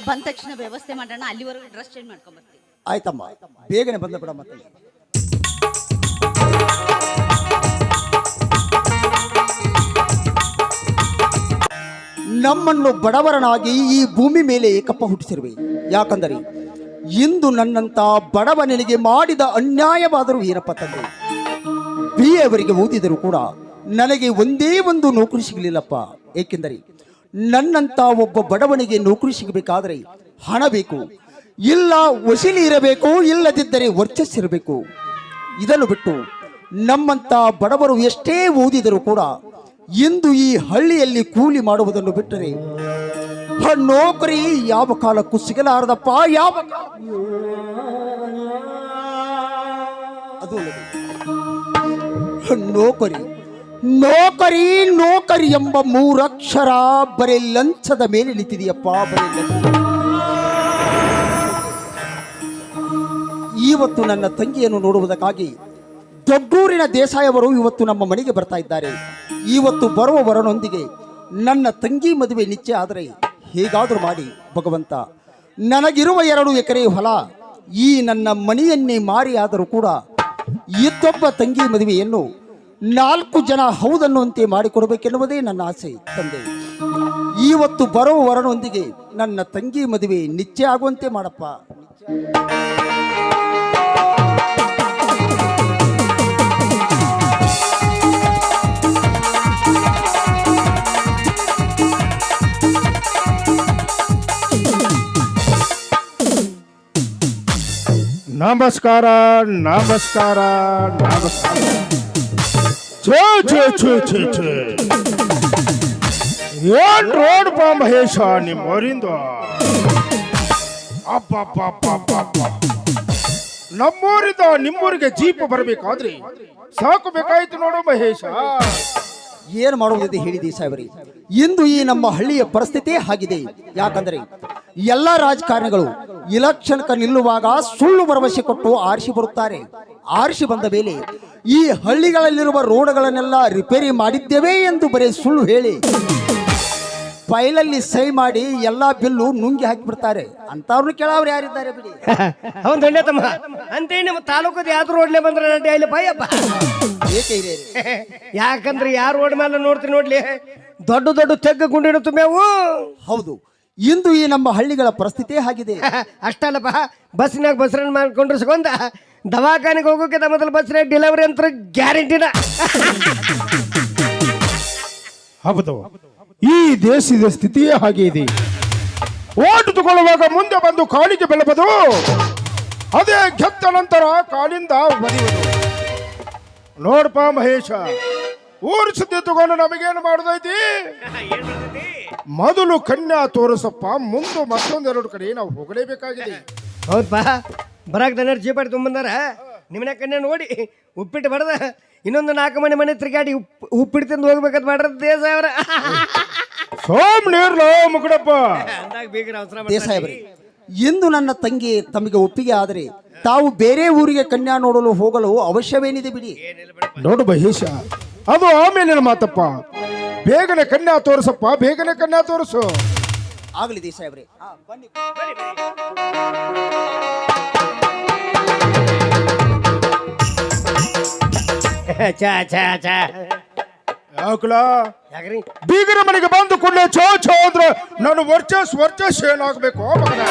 ಅವ್ರು ಬಂದ ತಕ್ಷಣ ವ್ಯವಸ್ಥೆ ಮಾಡೋಣ, ಅಲ್ಲಿವರೆಗೂ ಡ್ರೆಸ್ ಚೇಂಜ್ ಮಾಡ್ಕೊಂಡ್ ಬರ್ತೀವಿ. ಆಯ್ತಮ್ಮ, ಬೇಗನೆ ಬಂದ ಬಿಡ ಮತ್ತೆ. ನಮ್ಮನ್ನು ಬಡವರನಾಗಿ ಈ ಭೂಮಿ ಮೇಲೆ ಕಪ್ಪ ಹುಟ್ಟಿಸಿರುವೆ. ಯಾಕಂದರೆ ಇಂದು ನನ್ನಂತ ಬಡವನಿಗೆ ಮಾಡಿದ ಅನ್ಯಾಯವಾದರೂ ಏನಪ್ಪ ತಂದೆ, BA ಅವರಿಗೆ ಓದಿದರೂ ಕೂಡ ನನಗೆ ಒಂದೇ ಒಂದು ನೌಕರಿ ಸಿಗಲಿಲ್ಲಪ್ಪ. ಏಕೆಂದರೆ ನನ್ನಂತ ಒಬ್ಬ ಬಡವನಿಗೆ ನೌಕರಿ ಸಿಗಬೇಕಾದರೆ ಹಣ ಬೇಕು, ಇಲ್ಲ ವಸೂಲಿ ಇರಬೇಕು, ಇಲ್ಲದಿದ್ದರೆ ವರ್ಚಸ್ಸಿರಬೇಕು. ಇದನ್ನು ಬಿಟ್ಟು ನಮ್ಮಂತ ಬಡವರು ಎಷ್ಟೇ ಓದಿದರೂ ಕೂಡ ಇಂದು ಈ ಹಳ್ಳಿಯಲ್ಲಿ ಕೂಲಿ ಮಾಡುವುದನ್ನು ಬಿಟ್ಟರೆ ನೌಕರಿ ಯಾವ ಕಾಲಕ್ಕೂ ಸಿಗಲಾರದಪ್ಪ. ಯಾವ ಅದು ನೌಕರಿ ನೌಕರಿ ನೌಕರಿ ಎಂಬ ಮೂರಕ್ಷರ ಬರೀ ಲಂಚದ ಮೇಲೆ ನಿಂತಿದೆಯಪ್ಪ, ಬರೀ ಲಂಚ. ಇವತ್ತು ನನ್ನ ತಂಗಿಯನ್ನು ನೋಡುವುದಕ್ಕಾಗಿ ದೊಡ್ಡೂರಿನ ದೇಸಾಯವರು ಇವತ್ತು ನಮ್ಮ ಮನೆಗೆ ಬರ್ತಾ ಇದ್ದಾರೆ. ಇವತ್ತು ಬರುವ ವರನೊಂದಿಗೆ ನನ್ನ ತಂಗಿ ಮದುವೆ ನಿಶ್ಚಯ ಆದರೆ ಹೇಗಾದರೂ ಮಾಡಿ ಭಗವಂತ, ನನಗಿರುವ 2 ಎಕರೆ ಹೊಲ ಈ ನನ್ನ ಮನೆಯನ್ನೇ ಮಾರಿ ಆದರೂ ಕೂಡ ಇತ್ತೊಬ್ಬ ತಂಗಿ ಮದುವೆಯನ್ನು 4 ಜನ ಹೌದನ್ನುವಂತೆ ಮಾಡಿಕೊಡಬೇಕೆನ್ನುವುದೇ ನನ್ನ ಆಸೆ ತಂದೆ. ಇವತ್ತು ಬರುವ ವರನೊಂದಿಗೆ ನನ್ನ ತಂಗಿ ಮದುವೆ ನಿಶ್ಚಯ ಆಗುವಂತೆ ಮಾಡಪ್ಪ. ನಮಸ್ಕಾರ ನಮಸ್ಕಾರ ನಮಸ್ಕಾರ. ಛೇ ಛೇ ಛೇ ಛೇ ಛೇ, ಏನ್ ರೋಡ್ ಬಾ ಮಹೇಶ ನಿಮ್ಮೂರಿಂದ. ಅಬ್ಬಬ್ಬಬ್ಬಬ್ಬಬ್ಬ, ನಮ್ಮೂರಿಂದ ನಿಮ್ಮೂರಿಗೆ ಜೀಪ್ ಬರಬೇಕಾದ್ರೆ ಸಾಕು ಬೇಕಾಯ್ತು ನೋಡು ಮಹೇಶ. ಏನು ಮಾಡುವುದಿದೆ ಹೇಳಿ ದೇಸಾಯವರೇ, ಇಂದು ಈ ನಮ್ಮ ಹಳ್ಳಿಯ ಪರಿಸ್ಥಿತಿ ಆಗಿದೆ. ಯಾಕಂದರೆ ಎಲ್ಲ ರಾಜಕಾರಣಿಗಳು ಇಲೆಕ್ಷನ್ ನಿಲ್ಲುವಾಗ ಸುಳ್ಳು ಭರವಸೆ ಕೊಟ್ಟು ಆರಿಸಿ ಬರುತ್ತಾರೆ. ಆರಿಸಿ ಬಂದ ಮೇಲೆ ಈ ಹಳ್ಳಿಗಳಲ್ಲಿರುವ ರೋಡ್ಗಳನ್ನೆಲ್ಲ ರಿಪೇರಿ ಮಾಡಿದ್ದೇವೆ ಎಂದು ಬರೀ ಸುಳ್ಳು ಹೇಳಿ ಫೈಲಲ್ಲಿ ಸಹಿ ಮಾಡಿ ಎಲ್ಲಾ ಬಿಲ್ಲು ನುಂಗಿ ಹಾಕಿಬಿಡ್ತಾರೆ. ಅಂತವ್ರನ್ನ ಕೇಳವ್ರು ಯಾರಿದ್ದಾರೆ ಬಿಡಿ. ಅವನ್ ದೊಡ್ಡ ತಮ್ಮ ಅಂತ ನಮ್ಮ ತಾಲೂಕದ ಯಾವ್ದು ರೋಡ್ಲೆ ಬಂದ್ರೆ ನಡ್ಡಿ ಅಲ್ಲಿ ಬಾಯಪ್ಪ. ಏಕೆ ಹಿರಿಯರೇ? ಯಾಕಂದ್ರೆ ಯಾರು ರೋಡ್ ಮೇಲೆ ನೋಡ್ತೀನಿ ನೋಡ್ಲಿ, ದೊಡ್ಡ ದೊಡ್ಡ ತೆಗ್ಗ ಗುಂಡಿನ ತುಂಬ್ಯಾವು. ಹೌದು, ಇಂದು ಈ ನಮ್ಮ ಹಳ್ಳಿಗಳ ಪರಿಸ್ಥಿತಿ ಆಗಿದೆ. ಅಷ್ಟಲ್ಲಪ್ಪ, ಬಸ್ನಾಗ ಬಸ್ರನ್ ಮಾಡ್ಕೊಂಡ್ರೆ ಸಿಗೊಂದ ದವಾಖಾನೆಗೆ ಹೋಗೋಕೆ ಮೊದಲು ಬಸ್ನಾಗ ಡೆಲಿವರಿ ಅಂತ ಗ್ಯಾರಂಟಿನ. ಹೌದು, ಈ ದೇಶದ ಸ್ಥಿತಿಯೇ ಹಾಗೆ ಇದೆ. ಓಟು ತಗೊಳ್ಳುವಾಗ ಮುಂದೆ ಬಂದು ಕಾಲಿಗೆ ಬೆಳಬದು, ಅದೇ ಗೆದ್ದ ನಂತರ ಕಾಲಿಂದ ಬದಿಯುವುದು. ನೋಡಪ್ಪ ಮಹೇಶ, ಊರು ಸುದ್ದಿ ತಗೊಂಡು ನಮಗೇನು ಮಾಡೋದೈತಿ? ಮೊದಲು ಕನ್ಯಾ ತೋರಿಸಪ್ಪ, ಮುಂದೆ ಮತ್ತೊಂದೆರಡು ಕಡೆ ನಾವು ಹೋಗಲೇಬೇಕಾಗಿದೆ. ಹೌದಪ್ಪ, ಬರಾಕ್ ದನ ಜೀಪಾಡಿ ತುಂಬಂದಾರ ನಿಮ್ಮನೆ ಕನ್ಯಾ ನೋಡಿ ಉಪ್ಪಿಟ್ಟು ಬಡದ ಇನ್ನೊಂದು 4 ಮನೆ ತಿರುಗಾಡಿ ಉಪ್ಪಿಟ್ಟು ತಿಂದು ಹೋಗ್ಬೇಕಂತ ಮಾಡ್ರ ದೇಸಾಯವರ. ಸೋಮ್ ನೀರ್ಲೋ ಮುಗುಡಪ್ಪ. ದೇಸಾಯವರೇ, ಇಂದು ನನ್ನ ತಂಗಿ ತಮಗೆ ಒಪ್ಪಿಗೆ ಆದರೆ ತಾವು ಬೇರೆ ಊರಿಗೆ ಕನ್ಯಾ ನೋಡಲು ಹೋಗಲು ಅವಶ್ಯವೇನಿದೆ ಬಿಡಿ. ನೋಡು ಮಹೇಶ, ಅದು ಆಮೇಲಿನ ಮಾತಪ್ಪ. ಬೇಗನೆ ಕನ್ಯಾ ತೋರಿಸಪ್ಪ, ಬೇಗನೆ ಕನ್ಯಾ ತೋರಿಸು. ಆಗಲಿ ದೇಸಾಯವರೇ, ಬನ್ನಿ. ಚಾ ಚಾ ಚಾ ಯಾಕಲ ಯಾಕ್ರಿ ಬೀಗರ ಮನೆಗೆ ಬಂದು ಕೂಡಲೇ ಚೋ ಚೋ ಅಂದ್ರೆ ನಾನು ವರ್ಚಸ್ ಏನಾಗಬೇಕು ಮಗನ?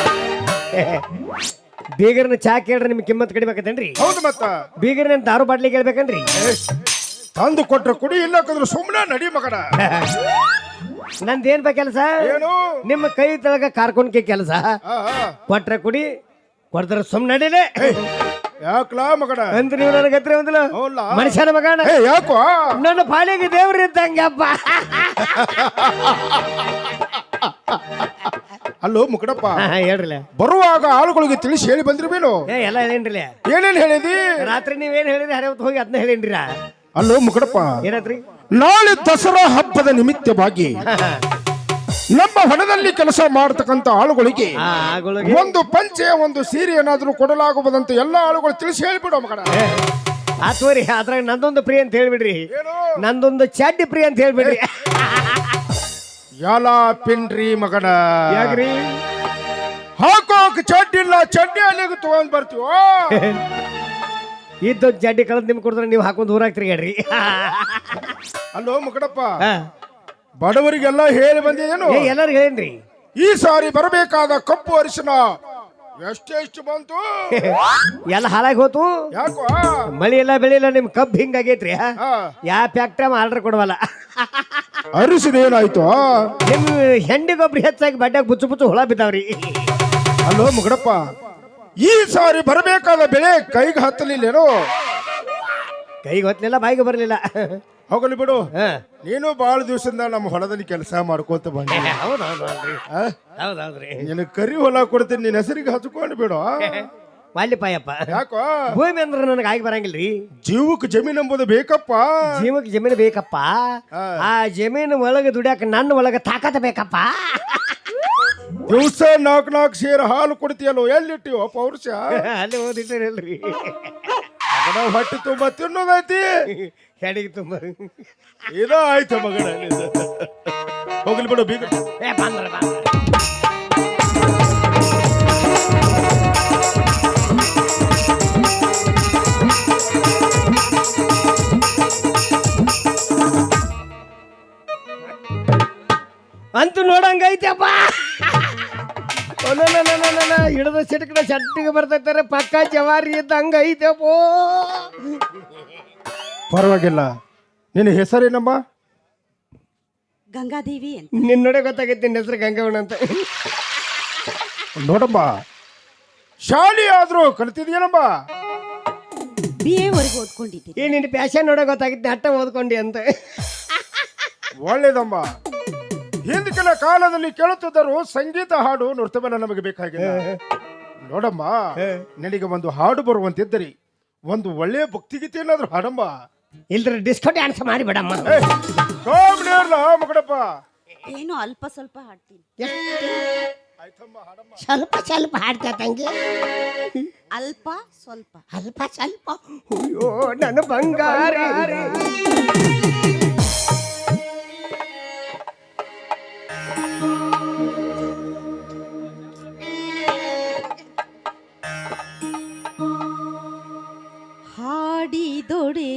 ಬೀಗರ್ನ ಚಾ ಕೇಳ್ರಿ ನಿಮ್ಗೆ ಕಿಮ್ಮತ್ ಕಡಿಬೇಕತ್ತೇನ್ರಿ? ಹೌದು ಮತ್ತ ಬೀಗರ್ನ ದಾರು ಬಾಟ್ಲಿ ಕೇಳ್ಬೇಕನ್ರಿ? ತಂದು ಕೊಟ್ರೆ ಕುಡಿ, ಇಲ್ಲಕಂದ್ರೆ ಸುಮ್ಮನೆ ನಡಿ ಮಗನ. ನಂದೇನ್ ಬಾ ಕೆಲಸ? ಏನು? ನಿಮ್ಮ ಕೈ ತೆಳಗ ಕಾರ್ಕೊಂಡ್ಕೆ ಕೆಲಸ. ಕೊಟ್ರೆ ಕುಡಿ, ಕೊಡ್ತಾರೆ ಸುಮ್ಮನೆ ನಡೀಲೆ. ಯಾಕಲಾ ಮಗನ ಅಂತ ನೀವು ನನಗೆ ಹತ್ರ ಒಂದಿಲ್ಲ ಮನುಷ್ಯನ ಮಗನ. ಯಾಕೋ ನನ್ನ ಪಾಲಿಗೆ ದೇವ್ರ ಇದ್ದಂಗಪ್ಪ. ಅಲ್ಲೋ ಮುಕಡಪ್ಪ, ಹೇಳ್ರಲ್ಲ, ಬರುವಾಗ ಆಳುಗಳಿಗೆ ತಿಳಿಸಿ ಹೇಳಿ ಬಂದಿರ್ಬೇನು? ಎಲ್ಲ ಹೇಳೇನ್ರಿ. ಏನೇನ್ ಹೇಳಿದಿ? ರಾತ್ರಿ ನೀವೇನ್ ಹೇಳಿದ್ರಿ, ಹರಿವತ್ತು ಹೋಗಿ ಅದನ್ನ ಹೇಳೇನ್ರಿ. ಅಲ್ಲೋ ಮುಕಡಪ್ಪ, ಏನತ್ರಿ? ನಾಳೆ ದಸರಾ ಹಬ್ಬದ ನಿಮಿತ್ತವಾಗಿ ನಮ್ಮ ಹೊಲದಲ್ಲಿ ಕೆಲಸ ಮಾಡತಕ್ಕಂತ ಆಳುಗಳಿಗೆ ಒಂದು ಪಂಚೆ ಒಂದು ಸೀರೆ ಏನಾದ್ರೂ ಕೊಡಲಾಗುವುದಂತ ಎಲ್ಲ ಆಳುಗಳು ತಿಳಿಸಿ ಹೇಳ್ಬಿಡು ಮಗನ. ಆತ್ವರಿ, ಅದ್ರಾಗ ನಂದೊಂದು ಪ್ರಿಯ ಅಂತ ಹೇಳ್ಬಿಡ್ರಿ, ನಂದೊಂದು ಚಾಡ್ಡಿ ಪ್ರಿಯ ಅಂತ ಹೇಳ್ಬಿಡ್ರಿ. ಎಲ್ಲ ಪಿನ್ರಿ ಮಗನ. ಯಾಕ್ರಿ? ಹಾಕೊಳಕ್ ಚಡ್ಡಿ ಇಲ್ಲ, ಚಡ್ಡಿ ಅಲ್ಲಿಗೆ ತಗೊಂಡ್ ಬರ್ತೀವೋ. ಇದ್ದೊಂದು ಜಡ್ಡಿ ಕಳೆದು ನಿಮ್ಗೆ ಕೊಡಿದ್ರೆ ನೀವು ಹಾಕೊಂಡು ಊರಾಗ ತಿರ್ಗಾಡ್ರಿ. ಅಲ್ಲೋ ಮುಕಡಪ್ಪ, ಬಡವರಿಗೆಲ್ಲ ಹೇಳಿ ಬಂದಿದ್ದೇನು? ಎಲ್ಲರಿಗೂ ಹೇಳೇನ್ರಿ, ಈ ಸಾರಿ ಬರಬೇಕಾದ ಕಪ್ಪು ಅರಿಶಿನ ಎಷ್ಟೆಷ್ಟು ಬಂತು? ಎಲ್ಲ ಹಾಳಾಗಿ ಹೋತು. ಯಾಕೋ ಮಳಿ ಎಲ್ಲ ಬೆಳಿ ಇಲ್ಲ, ನಿಮ್ ಕಬ್ಬು ಹಿಂಗಾಗೈತ್ರಿ. ಯಾವ ಫ್ಯಾಕ್ಟ್ರಿ ಆರ್ಡರ್ ಕೊಡವಲ್ಲ. ಅರಿಶಿನ ಏನಾಯ್ತು? ನಿಮ್ ಹೆಂಡಿ ಗೊಬ್ಬರ ಹೆಚ್ಚಾಗಿ ಬಡ್ಡ್ಯಾಗ ಬುಚ್ಚು ಬುಚ್ಚು ಹುಳ ಬಿದ್ದಾವ್ರಿ. ಅಲ್ಲೋ ಮುಗಡಪ್ಪ, ಈ ಸಾರಿ ಬರಬೇಕಾದ ಬೆಳೆ ಕೈಗೆ ಹತ್ತಲಿಲ್ಲೇನೋ? ಕೈಗೆ ಹೊತ್ತಲಿಲ್ಲ, ಬಾಯಿಗೆ ಬರಲಿಲ್ಲ. ಹೋಗಲಿ ಬಿಡು, ನೀನು ಬಹಳ ದಿವಸದಿಂದ ನಮ್ಮ ಹೊಲದಲ್ಲಿ ಕೆಲಸ ಮಾಡ್ಕೋತ ಬಂದ. ಹೌದೌದ್ರಿ. ನಿನ್ ಕರಿ ಹೊಲ ಕೊಡ್ತೀನಿ, ನಿನ್ನ ಹೆಸರಿಗೆ ಹಚ್ಕೊಂಡು ಬಿಡು. ವಾಲಿಪಾಯಪ್ಪ, ಯಾಕೋ ಭೂಮಿ ಅಂದ್ರೆ ನನಗೆ ಆಗಿ ಬರಂಗಿಲ್ರಿ. ಜೀವಕ್ಕೆ ಜಮೀನ್ ಎಂಬುದು ಬೇಕಪ್ಪ. ಜೀವಕ್ಕೆ ಜಮೀನು ಬೇಕಪ್ಪ. ಆ ಜಮೀನು ಒಳಗೆ ದುಡ್ಯಾಕ ನನ್ನ ಒಳಗೆ ತಾಕತ್ ಬೇಕಪ್ಪ. ದಿವಸ 4 ಸೇರು ಹಾಲು ಕೊಡ್ತೀಯಲ್ಲೋ, ಎಲ್ಲಿಟ್ಟಿವ ಪೌರುಷ? ಅಲ್ಲಿ ಓದಿಟ್ಟಿರಲ್ರಿ. ಹೊಟ್ಟೆ ತುಂಬ ತಿನ್ನೋದೈತಿ, ಹೆಡಿಗೆ ತುಂಬ ಏನೋ ಆಯ್ತು ಮಗನ. ಹೋಗ್ಲಿ ಬಿಡು, ಬೀಗ ಬಂದ್ರ ಅಂತೂ ನೋಡಂಗೈತಪ್ಪ. ಹಿಡಿದ ಸಿಟಕಡ ಚಟ್ಟಿಗೆ ಬರ್ತೈತಾರೆ, ಪಕ್ಕ ಜವಾರಿ ಇದ್ದಂಗ ಐತಪ್ಪೋ. ಪರವಾಗಿಲ್ಲ. ನಿನ್ನ ಹೆಸರೇನಮ್ಮ? ಗಂಗಾದೇವಿ ಅಂತ. ನಿನ್ನ ನೋಡಿ ಗೊತ್ತಾಗೈತಿ, ನಿನ್ನ ಹೆಸರು ಗಂಗವಣ ಅಂತ. ನೋಡಮ್ಮ, ಶಾಲೆ ಆದ್ರೂ ಕಲ್ತಿದ್ಯೇನಮ್ಮ? BA ವರೆಗೂ ಓದ್ಕೊಂಡಿದ್ದೀನಿ. ಈ ನಿನ್ನ ಪ್ಯಾಶನ್ ನೋಡೋ ಗೊತ್ತಾಗಿತ್ತು, ಅಟ್ಟ ಓದ್ಕೊಂಡಿ ಅಂತ. ಒಳ್ಳೇದಮ್ಮ. ಹಿಂದಿನ ಕಾಲದಲ್ಲಿ ಕೇಳುತ್ತಿದ್ದರು ಸಂಗೀತ, ಹಾಡು, ನೃತ್ಯವೆಲ್ಲ ನಮಗೆ ಬೇಕಾಗಿಲ್ಲ. ನೋಡಮ್ಮ, ನಿನಗೆ ಒಂದು ಹಾಡು ಬರುವಂತಿದ್ದರಿ ಒಂದು ಒಳ್ಳೆಯ ಭಕ್ತಿಗೀತೆ ಏನಾದ್ರು ಹಾಡಮ್ಮ. ಇಲ್ರಿ, ಡಿಸ್ಕೋ ಡ್ಯಾನ್ಸ್ ಮಾಡಿ ಬಿಡಮ್ಮ. ಮಗಡಪ್ಪ, ಏನು ಅಲ್ಪ ಸ್ವಲ್ಪ ಹಾಡ್ತೀನಿ. ಸ್ವಲ್ಪ ಸ್ವಲ್ಪ ಹಾಡ್ತಾ ತಂಗಿ, ಅಲ್ಪ ಸ್ವಲ್ಪ. ಅಲ್ಪ ಸ್ವಲ್ಪ. ಅಯ್ಯೋ ನನ್ನ ಬಂಗಾರ. ಹಾಡಿದೊಡೆ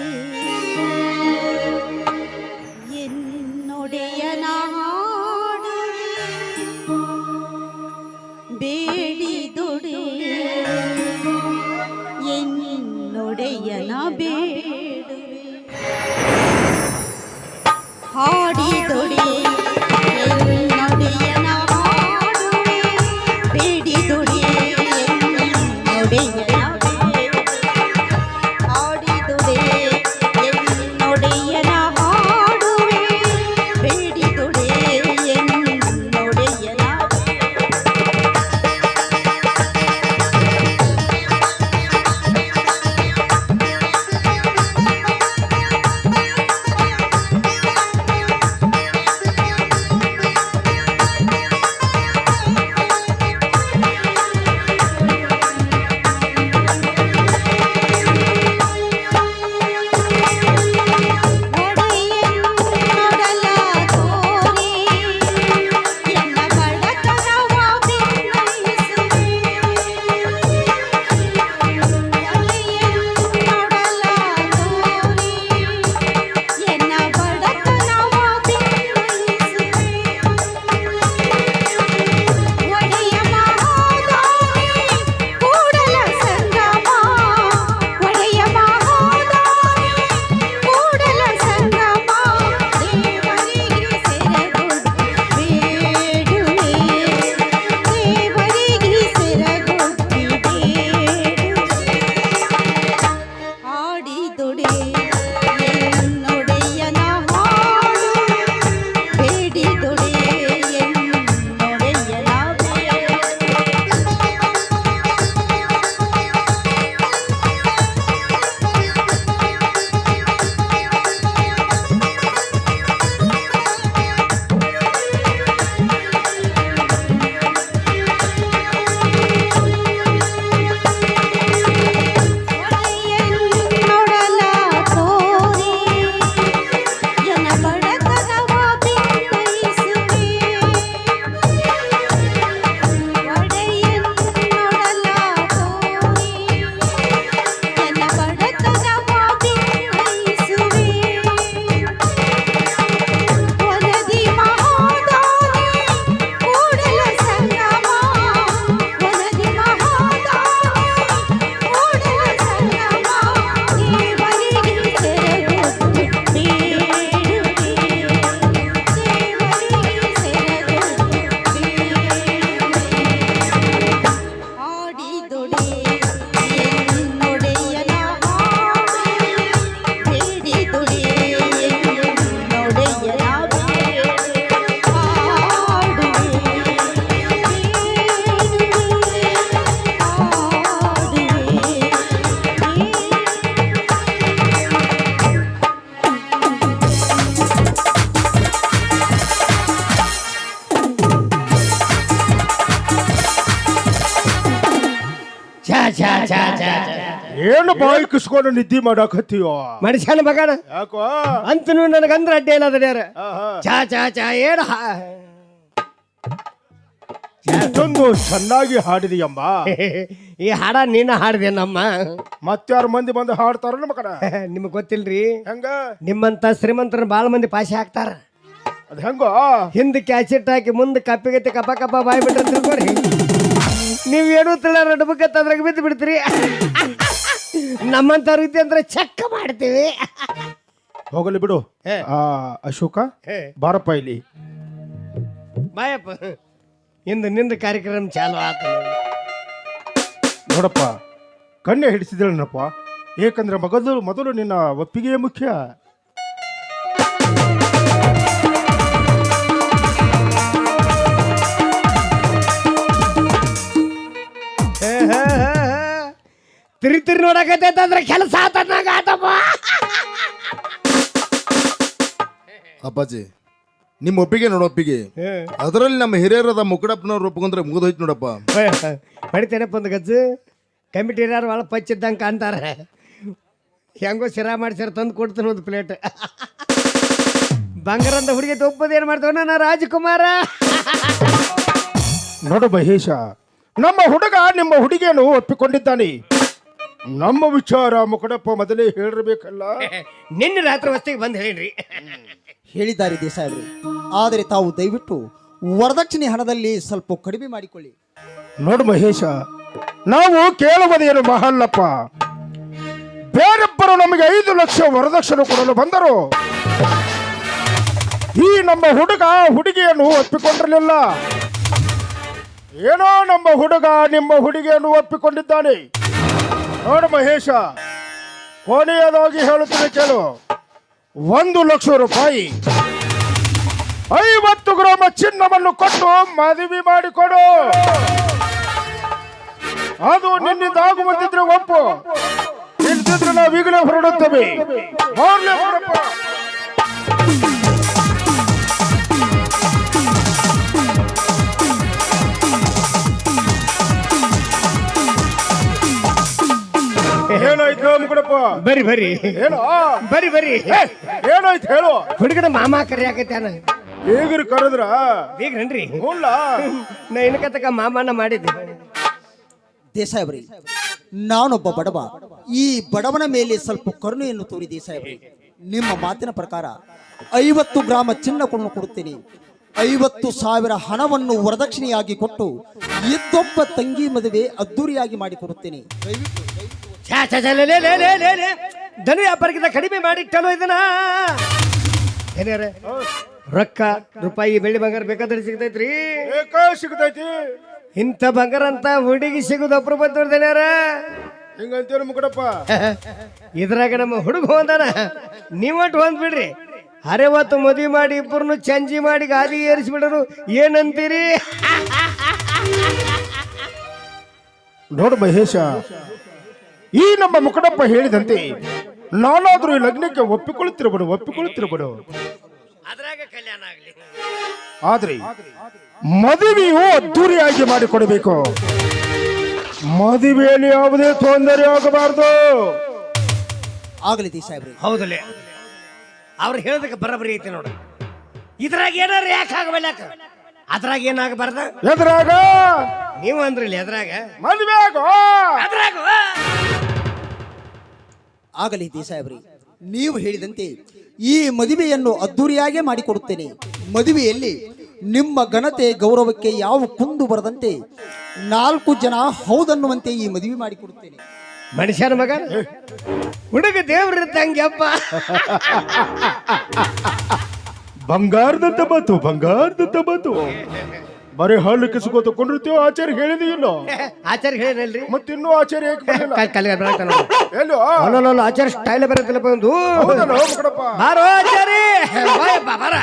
ಎನ್ನೊಡೆಯನ ಹಾಡು, ಬೇಡಿದೊಡೆ ಎನ್ನೊಡೆಯನ ಬೇಡುವೆ. ಛಾ ಛಾ ಛಾ ಛಾ ಛಾ. ಏನು ಬಾಯಿ ಕಿಸ್ಕೊಂಡು ನಿದ್ದೆ ಮಾಡಾಕತ್ತೀಯೋ ಮನುಷ್ಯನ ಮಗನ ಯಾಕೋ ಅಂತನು ನನಗಂದ್ರ ಅಡ್ಡಿ ಇಲ್ಲ ಅದ್ಯಾರ ಚಾ ಚಾ ಚಾ ಏನು ಇಷ್ಟೊಂದು ಚೆನ್ನಾಗಿ ಹಾಡಿದೀಯಮ್ಮ. ಈ ಹಾಡ ನೀನ ಹಾಡಿದೆ ನಮ್ಮ ಮತ್ತಾರು ಮಂದಿ ಬಂದು ಹಾಡ್ತಾರ ನಮ್ಮ ಕಡೆ ನಿಮಗ್ ಗೊತ್ತಿಲ್ರಿ ಹೆಂಗ ನಿಮ್ಮಂತ ಶ್ರೀಮಂತರ ಬಾಳ ಮಂದಿ ಪಾಶೆ ಹಾಕ್ತಾರ ಅದ್ ಹೆಂಗೋ ಹಿಂದ್ ಕ್ಯಾಸೆಟ್ ಹಾಕಿ ಮುಂದೆ ಕಪ್ಪಿಗತ್ತೆ ಕಪ್ಪ ಕಪ್ಪ ಬಾಯ್ ಬಿಟ್ರೆ ತಿಳ್ಕೊರಿ ನೀವೇನು ತಿಳ ನಡ್ಬೇಕಂತ ಅದ್ರಾಗ ಬಿದ್ದು ಬಿಡ್ತೀರಿ. ನಮ್ಮಂತ ರೀತಿ ಅಂದ್ರೆ ಚೆಕ್ ಮಾಡ್ತೀವಿ. ಹೋಗಲಿ ಬಿಡು. ಅಶೋಕ ಬಾರಪ್ಪ ಇಲ್ಲಿ. ಬಾಯಪ್ಪ ಇಂದು ನಿಂದ ಕಾರ್ಯಕ್ರಮ ಚಾಲು ಆತ. ನೋಡಪ್ಪ ಕನ್ಯೆ ಹಿಡಿಸಿದಳನಪ್ಪ, ಏಕಂದ್ರೆ ಮೊದಲು ನಿನ್ನ ಒಪ್ಪಿಗೆ ಮುಖ್ಯ. ತಿರಿ ನೋಡಕತ್ತಂದ್ರೆ ಕೆಲಸ ಆತನಾಗ ಆತಪ್ಪ. ಅಪ್ಪಾಜಿ ನಿಮ್ಮ ಒಪ್ಪಿಗೆ ನೋಡು, ಒಪ್ಪಿಗೆ ಅದರಲ್ಲಿ ನಮ್ಮ ಹಿರಿಯರದ ಮುಕಡಪ್ಪನವ್ರು ಒಪ್ಕೊಂಡ್ರೆ ಮುಗಿದೋಯ್ತು ನೋಡಪ್ಪ. ಹೊಡಿತೇನಪ್ಪ ಒಂದು ಗಜ್ಜು ಕಮಿಟಿ ಯಾರು ಭಾಳ ಪಚ್ಚಿದ್ದಂಗೆ ಕಾಣ್ತಾರೆ. ಹೆಂಗೋ ಶಿರಾ ಮಾಡಿಸ್ಯಾರ ತಂದು ಕೊಡ್ತಾನೆ ಒಂದು ಪ್ಲೇಟ್. ಬಂಗಾರಂದ ಹುಡುಗಿ ಒಪ್ಪದು ಏನು ಮಾಡ್ತಾವ ನಾನು ರಾಜಕುಮಾರ. ನೋಡು ಮಹೇಶ, ನಮ್ಮ ಹುಡುಗ ನಿಮ್ಮ ಹುಡುಗಿಯನ್ನು ಒಪ್ಪಿಕೊಂಡಿದ್ದಾನೆ. ನಮ್ಮ ವಿಚಾರ ಮುಕಡಪ್ಪ ಮೊದಲೇ ಹೇಳಿರ್ಬೇಕಲ್ಲ. ನಿನ್ನೆ ರಾತ್ರಿ ಹೊತ್ತಿಗೆ ಬಂದು ಹೇಳಿರಿ. ಹೇಳಿದ್ದಾರೆ ದೇಸಾಯರು, ಆದರೆ ತಾವು ದಯವಿಟ್ಟು ವರದಕ್ಷಿಣೆ ಹಣದಲ್ಲಿ ಸ್ವಲ್ಪ ಕಡಿಮೆ ಮಾಡಿಕೊಳ್ಳಿ. ನೋಡು ಮಹೇಶ, ನಾವು ಕೇಳುವುದೇನು ಮಹಲ್ಲಪ್ಪ, ಬೇರೊಬ್ಬರು ನಮಗೆ 5 ಲಕ್ಷ ವರದಕ್ಷಿಣೆ ಕೊಡಲು ಬಂದರು. ಈ ನಮ್ಮ ಹುಡುಗ ಹುಡುಗಿಯನ್ನು ಒಪ್ಪಿಕೊಂಡಿರಲಿಲ್ಲ. ಏನೋ ನಮ್ಮ ಹುಡುಗ ನಿಮ್ಮ ಹುಡುಗಿಯನ್ನು ಒಪ್ಪಿಕೊಂಡಿದ್ದಾನೆ. ನೋಡು ಮಹೇಶ, ಕೊನೆಯದಾಗಿ ಹೇಳುತ್ತೇನೆ ಕೇಳು. 1 ಲಕ್ಷ ರೂಪಾಯಿ 50 ಗ್ರಾಮ ಚಿನ್ನವನ್ನು ಕೊಟ್ಟು ಮದುವೆ ಮಾಡಿಕೊಡು. ಅದು ನಿನ್ನಿಂದ ಆಗುವಂತಿದ್ರೆ ಒಪ್ಪು, ಇಲ್ದಿದ್ರೆ ನಾವು ಈಗಲೇ ಹೊರಡುತ್ತೇವೆ. ಏನಾಯ್ತು ಮುಕುಡಪ್ಪ? ಬರಿ ಬರಿ ಏನೋ ಬರಿ ಬರಿ ಏನಾಯ್ತು ಹೇಳು. ಹುಡುಗನ ಮಾಮ ಕರಿಯಾಕತ್ತಾನ. ಈಗರು ಕರೆದ್ರ ಈಗ್ರನ್ರಿ ಹುಲ್ಲ ನಾ ಇನ್ಕತಕ ಮಾಮನ ಮಾಡಿದ್ದೆ. ದೇಸಾಯಬ್ರಿ, ನಾನೊಬ್ಬ ಬಡವ. ಈ ಬಡವನ ಮೇಲೆ ಸ್ವಲ್ಪ ಕರುಣೆಯನ್ನು ತೋರಿ ದೇಸಾಯಬ್ರಿ. ನಿಮ್ಮ ಮಾತಿನ ಪ್ರಕಾರ 50 ಗ್ರಾಮ ಚಿನ್ನವನ್ನು ಕೊಡುತ್ತೇನೆ. 50,000 ಹಣವನ್ನು ವರದಕ್ಷಿಣೆಯಾಗಿ ಕೊಟ್ಟು ಇದ್ದೊಬ್ಬ ತಂಗಿ ಮದುವೆ ಅದ್ದೂರಿಯಾಗಿ ಮಾಡಿಕೊಡುತ್ತೇನೆ. ಧನು ವ್ಯಾಪಾರಕ್ಕಿಂತ ಕಡಿಮೆ ಮಾಡಿಟ್ಟಲು ಇದನ್ನ ಏನಾರ ರೊಕ್ಕ ರೂಪಾಯಿ ಬೆಳ್ಳಿ ಬಂಗಾರ ಬೇಕಾದ್ರೆ ಸಿಗ್ತೈತ್ರಿ. ಸಿಗ್ತೈತಿ. ಇಂಥ ಬಂಗಾರ ಅಂತ ಹುಡುಗಿ ಸಿಗುದು ಅಪರೂಪ ತೋರ್ದೇನಾರ ಹಿಂಗಂತೀರ ಮುಕುಡಪ್ಪ. ಇದ್ರಾಗ ನಮ್ಮ ಹುಡುಗ ಹೊಂದಾನ, ನೀವಟ್ಟು ಹೊಂದ್ಬಿಡ್ರಿ. ಅರೆವತ್ತು ಮದುವೆ ಮಾಡಿ ಇಬ್ಬರನ್ನು ಚಂಜಿ ಮಾಡಿ ಗಾದಿ ಏರಿಸ್ಬಿಡರು ಏನಂತೀರಿ? ನೋಡು ಮಹೇಶ, ಈ ನಮ್ಮ ಮುಕುಡಪ್ಪ ಹೇಳಿದಂತೆ ನಾನಾದ್ರೂ ಈ ಲಗ್ನಕ್ಕೆ ಒಪ್ಪಿಕೊಳ್ಳುತ್ತಿರಬಡು. ಅದ್ರಾಗ ಕಲ್ಯಾಣ ಆಗ್ಲಿ. ಆದ್ರೆ ಮದುವೆಯು ಅದ್ದೂರಿಯಾಗಿ ಮಾಡಿಕೊಡಬೇಕು. ಮದುವೆಯಲ್ಲಿ ಯಾವುದೇ ತೊಂದರೆ ಆಗಬಾರದು. ಆಗಲಿ ದೇಸಾಯಬ್ರಿ. ಹೌದಲ್ಲೇ ಅವ್ರು ಹೇಳೋದಕ್ಕೆ ಬರಬರಿ ಐತಿ ನೋಡು. ಇದ್ರಾಗ ಏನಾರ ಯಾಕೆ ಆಗಬಲ್ಲ, ಅದ್ರಾಗ ಏನಾಗಬಾರ್ದ. ಎದ್ರಾಗ ನೀವು ಅಂದ್ರಲ್ಲ ಎದ್ರಾಗ ಮದುವೆ ಆಗೋ. ಅದ್ರಾಗ ಆಗಲಿ ದೇಸಾಯಬ್ರಿ, ನೀವು ಹೇಳಿದಂತೆ ಈ ಮದುವೆಯನ್ನು ಅದ್ದೂರಿಯಾಗೇ ಮಾಡಿಕೊಡುತ್ತೇನೆ. ಮದುವೆಯಲ್ಲಿ ನಿಮ್ಮ ಘನತೆ ಗೌರವಕ್ಕೆ ಯಾವ ಕುಂದು ಬರದಂತೆ 4 ಜನ ಹೌದನ್ನುವಂತೆ ಈ ಮದುವೆ ಮಾಡಿಕೊಡುತ್ತೇನೆ. ಮನುಷ್ಯನ ಮಗ ಹುಡುಗ ದೇವ್ರಿದ್ದಂಗೆಪ್ಪ. ಬಂಗಾರದಂತ ಬಂತು ಬರೀ ಹಾಲು ಕಿಸ್ಕೋತ ಕೊಂಡಿರ್ತೀವ. ಆಚಾರ್ಯ ಹೇಳಿದೆಯಿಲ್ಲ? ಆಚಾರ್ಯ ಹೇಳಿರಲ್ರಿ, ಮತ್ತಿನ್ನೂ ಆಚಾರ್ಯ ಎಲ್ಲೋ ಆಚಾರ್ಯ ಸ್ಟೈಲ್ ಬರುತ್ತಲ್ಲಪ್ಪ ಒಂದು. ಹೌದಲ್ಲ ಮುಕುಡಪ್ಪ? ಬಾರೋ ಆಚಾರ್ಯ, ಬಾಯಪ್ಪ ಬಾರ.